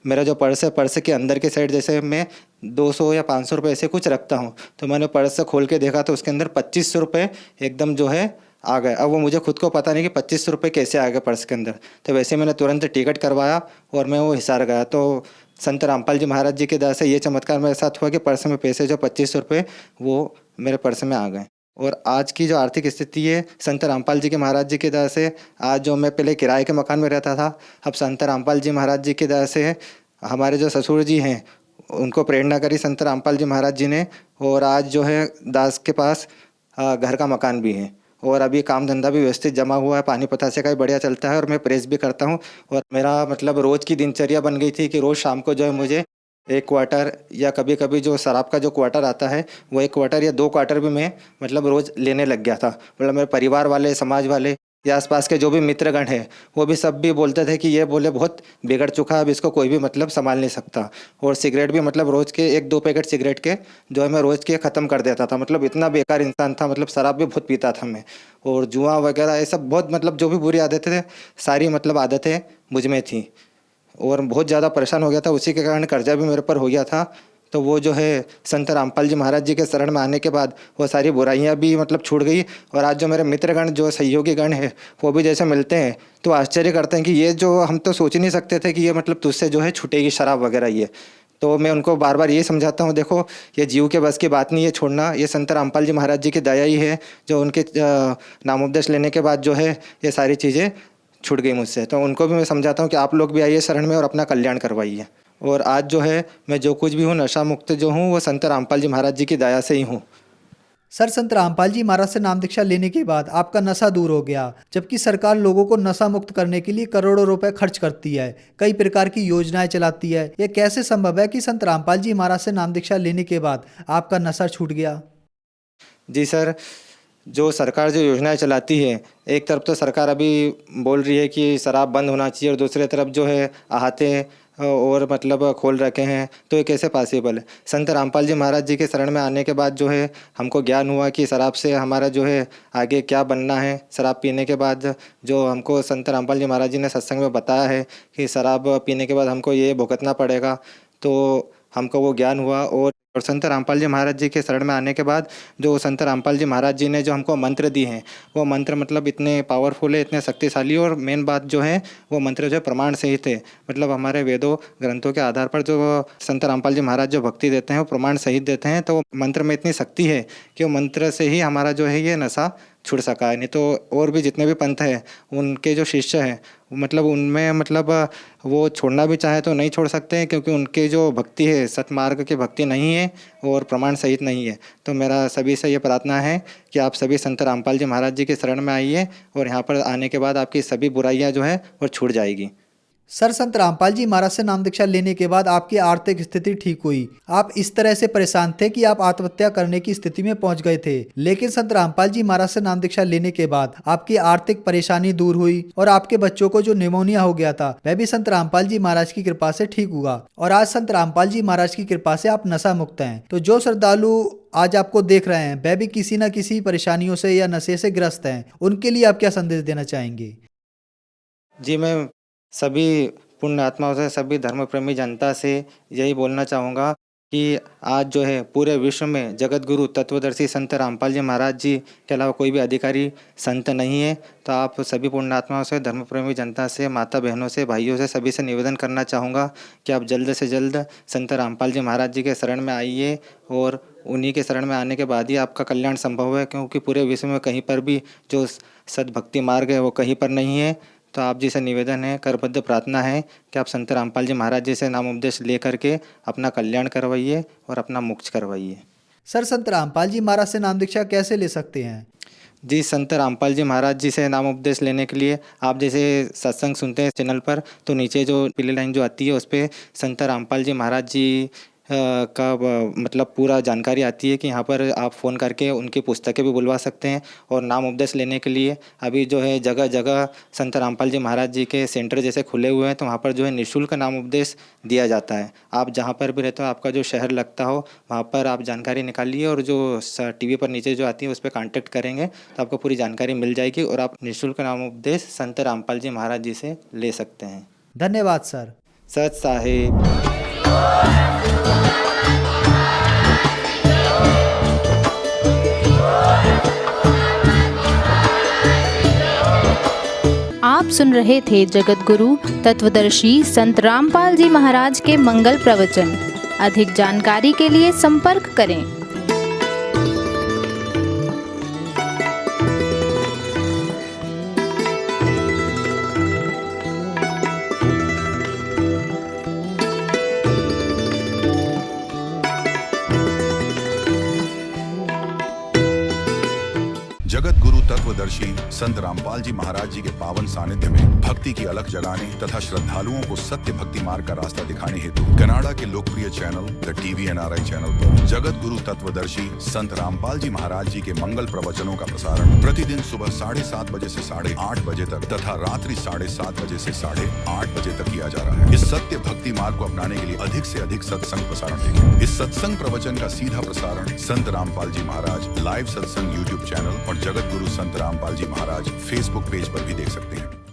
मेरा जो पर्स है, पर्स के अंदर के साइड जैसे मैं 200 या 500 रुपये ऐसे कुछ रखता हूँ, तो मैंने पर्स खोल के देखा तो उसके अंदर 2500 रुपये एकदम जो है आ गए। अब वो मुझे खुद को पता नहीं कि 2500 रुपये कैसे आ गए पर्स के अंदर। तो वैसे मैंने तुरंत टिकट करवाया और मैं वो हिसार गया। तो संत रामपाल जी महाराज जी की दया से ये चमत्कार मेरे साथ हुआ कि पर्स में पैसे जो 2500 रुपये वो मेरे पर्स में आ गए। और आज की जो आर्थिक स्थिति है संत रामपाल जी के महाराज जी की दया से, आज जो मैं पहले किराए के मकान में रहता था, अब संत रामपाल जी महाराज जी की दया से हमारे जो ससुर जी हैं उनको प्रेरणा करी संत रामपाल जी महाराज जी ने, और आज जो है दास के पास घर का मकान भी है और अभी काम धंधा भी व्यवस्थित जमा हुआ है। पानी पतासे का भी बढ़िया चलता है और मैं प्रेस भी करता हूँ। और मेरा मतलब रोज़ की दिनचर्या बन गई थी कि रोज़ शाम को जो है मुझे 1 क्वार्टर या कभी कभी जो शराब का जो क्वार्टर आता है वो 1 क्वार्टर या 2 क्वार्टर भी मैं मतलब रोज़ लेने लग गया था। मतलब मेरे परिवार वाले, समाज वाले या आसपास के जो भी मित्रगण हैं वो भी सब भी बोलते थे कि ये बोले बहुत बिगड़ चुका है, अब इसको कोई भी मतलब संभाल नहीं सकता। और सिगरेट भी मतलब रोज़ के 1-2 पैकेट सिगरेट के जो है मैं रोज़ के ख़त्म कर देता था। मतलब इतना बेकार इंसान था, मतलब शराब भी बहुत पीता था मैं, और जुआ वगैरह ये सब बहुत मतलब जो भी बुरी आदतें थे सारी मतलब आदतें मुझ में थी, और बहुत ज़्यादा परेशान हो गया था। उसी के कारण कर्जा भी मेरे पर हो गया था। तो वो जो है संत रामपाल जी महाराज जी के शरण में आने के बाद वो सारी बुराइयां भी मतलब छूट गई। और आज जो मेरे मित्रगण जो सहयोगी गण है वो भी जैसे मिलते हैं तो आश्चर्य करते हैं कि ये जो हम तो सोच ही नहीं सकते थे कि ये मतलब तुझसे जो है छूटेगी शराब वगैरह ये। तो मैं उनको बार बार ये समझाता हूँ, देखो ये जीव के बस की बात नहीं है छोड़ना, ये संत रामपाल जी महाराज जी की दया ही है जो उनके नामोपदेश लेने के बाद जो है ये सारी चीज़ें छूट गई मुझसे। तो उनको भी मैं समझाता हूँ कि आप लोग भी आइए शरण में और अपना कल्याण करवाइए। और आज जो है मैं जो कुछ भी हूँ नशा मुक्त जो हूँ वो संत रामपाल जी महाराज जी की दया से ही हूँ। सर, संत रामपाल जी महाराज से नाम दीक्षा लेने के बाद आपका नशा दूर हो गया, जबकि सरकार लोगों को नशा मुक्त करने के लिए करोड़ों रुपए खर्च करती है, कई प्रकार की योजनाएं चलाती है। यह कैसे संभव है कि संत रामपाल जी महाराज से नाम दीक्षा लेने के बाद आपका नशा छूट गया? जी सर, जो सरकार जो योजनाएं चलाती है, एक तरफ तो सरकार अभी बोल रही है कि शराब बंद होना चाहिए और दूसरी तरफ जो है अहाते और मतलब खोल रखे हैं, तो ये कैसे पॉसिबल है? संत रामपाल जी महाराज जी के शरण में आने के बाद जो है हमको ज्ञान हुआ कि शराब से हमारा जो है आगे क्या बनना है। शराब पीने के बाद जो हमको संत रामपाल जी महाराज जी ने सत्संग में बताया है कि शराब पीने के बाद हमको ये भुगतना पड़ेगा, तो हमको वो ज्ञान हुआ। और संत रामपाल जी महाराज जी के शरण में आने के बाद जो संत रामपाल जी महाराज जी ने जो हमको मंत्र दिए हैं वो मंत्र मतलब इतने पावरफुल है, इतने शक्तिशाली, और मेन बात जो है वो मंत्र जो है प्रमाण सहित है। मतलब हमारे वेदों ग्रंथों के आधार पर जो संत रामपाल जी महाराज जो भक्ति देते हैं वो प्रमाण सहित देते हैं। तो मंत्र में इतनी शक्ति है कि वो मंत्र से ही हमारा जो है ये नशा छुड़ सका है। नहीं तो और भी जितने भी पंथ हैं उनके जो शिष्य हैं मतलब उनमें मतलब वो छोड़ना भी चाहे तो नहीं छोड़ सकते हैं, क्योंकि उनके जो भक्ति है सतमार्ग की भक्ति नहीं है और प्रमाण सहित नहीं है। तो मेरा सभी से ये प्रार्थना है कि आप सभी संत रामपाल जी महाराज जी के शरण में आइए और यहाँ पर आने के बाद आपकी सभी बुराइयाँ जो है वो छूट जाएगी। सर, संत रामपाल जी महाराज से नाम दीक्षा लेने के बाद आपकी आर्थिक स्थिति ठीक हुई। आप इस तरह से परेशान थे कि आप आत्महत्या करने की स्थिति में पहुंच गए थे, लेकिन संत रामपाल जी महाराज से नाम दीक्षा लेने के बाद आपकी आर्थिक परेशानी दूर हुई और आपके बच्चों को जो निमोनिया हो गया था वह भी संत रामपाल जी महाराज की कृपा से ठीक हुआ। और आज संत रामपाल जी महाराज की कृपा से आप नशा मुक्त हैं। तो जो श्रद्धालु आज आपको देख रहे हैं वह भी किसी न किसी परेशानियों से या नशे से ग्रस्त हैं, उनके लिए आप क्या संदेश देना चाहेंगे? जी, मैं सभी पुण्य आत्माओं से, सभी धर्म प्रेमी जनता से यही बोलना चाहूँगा कि आज जो है पूरे विश्व में जगत गुरु तत्वदर्शी संत रामपाल जी महाराज जी के अलावा कोई भी अधिकारी संत नहीं है। तो आप सभी पुण्य आत्माओं से, धर्म प्रेमी जनता से, माता बहनों से, भाइयों से, सभी से निवेदन करना चाहूँगा कि आप जल्द से जल्द संत रामपाल जी महाराज जी के शरण में आइए, और उन्हीं के शरण में आने के बाद ही आपका कल्याण संभव है, क्योंकि पूरे विश्व में कहीं पर भी जो सद्भक्ति मार्ग है वो कहीं पर नहीं है। तो आप जी से निवेदन है, करबद्ध प्रार्थना है कि आप संत रामपाल जी महाराज जी से नाम उपदेश ले करके अपना कल्याण करवाइए और अपना मोक्ष करवाइए। सर, संत रामपाल जी महाराज से नाम दीक्षा कैसे ले सकते हैं? जी, संत रामपाल जी महाराज जी से नाम उपदेश लेने के लिए आप जैसे सत्संग सुनते हैं चैनल पर, तो नीचे जो पीली लाइन जो आती है उस पर संत रामपाल जी महाराज जी का मतलब पूरा जानकारी आती है कि यहाँ पर आप फ़ोन करके उनकी पुस्तकें भी बुलवा सकते हैं। और नाम उपदेश लेने के लिए अभी जो है जगह जगह संत रामपाल जी महाराज जी के सेंटर जैसे खुले हुए हैं, तो वहाँ पर जो है निःशुल्क नाम उपदेश दिया जाता है। आप जहाँ पर भी रहते हो, आपका जो शहर लगता हो, वहाँ पर आप जानकारी निकालिए और जो टीवी पर नीचे जो आती है उस पर कॉन्टैक्ट करेंगे तो आपको पूरी जानकारी मिल जाएगी और आप निःशुल्क नाम उपदेश संत रामपाल जी महाराज जी से ले सकते हैं। धन्यवाद सर। सत साहिब। आप सुन रहे थे जगत गुरु तत्वदर्शी संत रामपाल जी महाराज के मंगल प्रवचन। अधिक जानकारी के लिए संपर्क करें। जगत गुरु तत्वदर्शी संत रामपाल जी महाराज जी के पावन सानिध्य में भक्ति की अलख जगाने तथा श्रद्धालुओं को सत्य भक्ति मार्ग का रास्ता दिखाने हेतु कनाडा के लोकप्रिय channel the TV NRI channel पर जगत गुरु तत्वदर्शी संत रामपाल जी महाराज जी के मंगल प्रवचनों का प्रसारण प्रतिदिन सुबह 7:30 बजे से 8:30 बजे तक तथा रात्रि 7:30 बजे से 8:30 बजे तक किया जा रहा है। इस सत्य भक्ति मार्ग को अपनाने के लिए अधिक से अधिक सत्संग प्रसारण देखें। इस सत्संग प्रवचन का सीधा प्रसारण संत रामपाल जी महाराज लाइव सत्संग YouTube चैनल और जगत गुरु संत रामपाल जी महाराज Facebook पेज पर भी देख सकते हैं।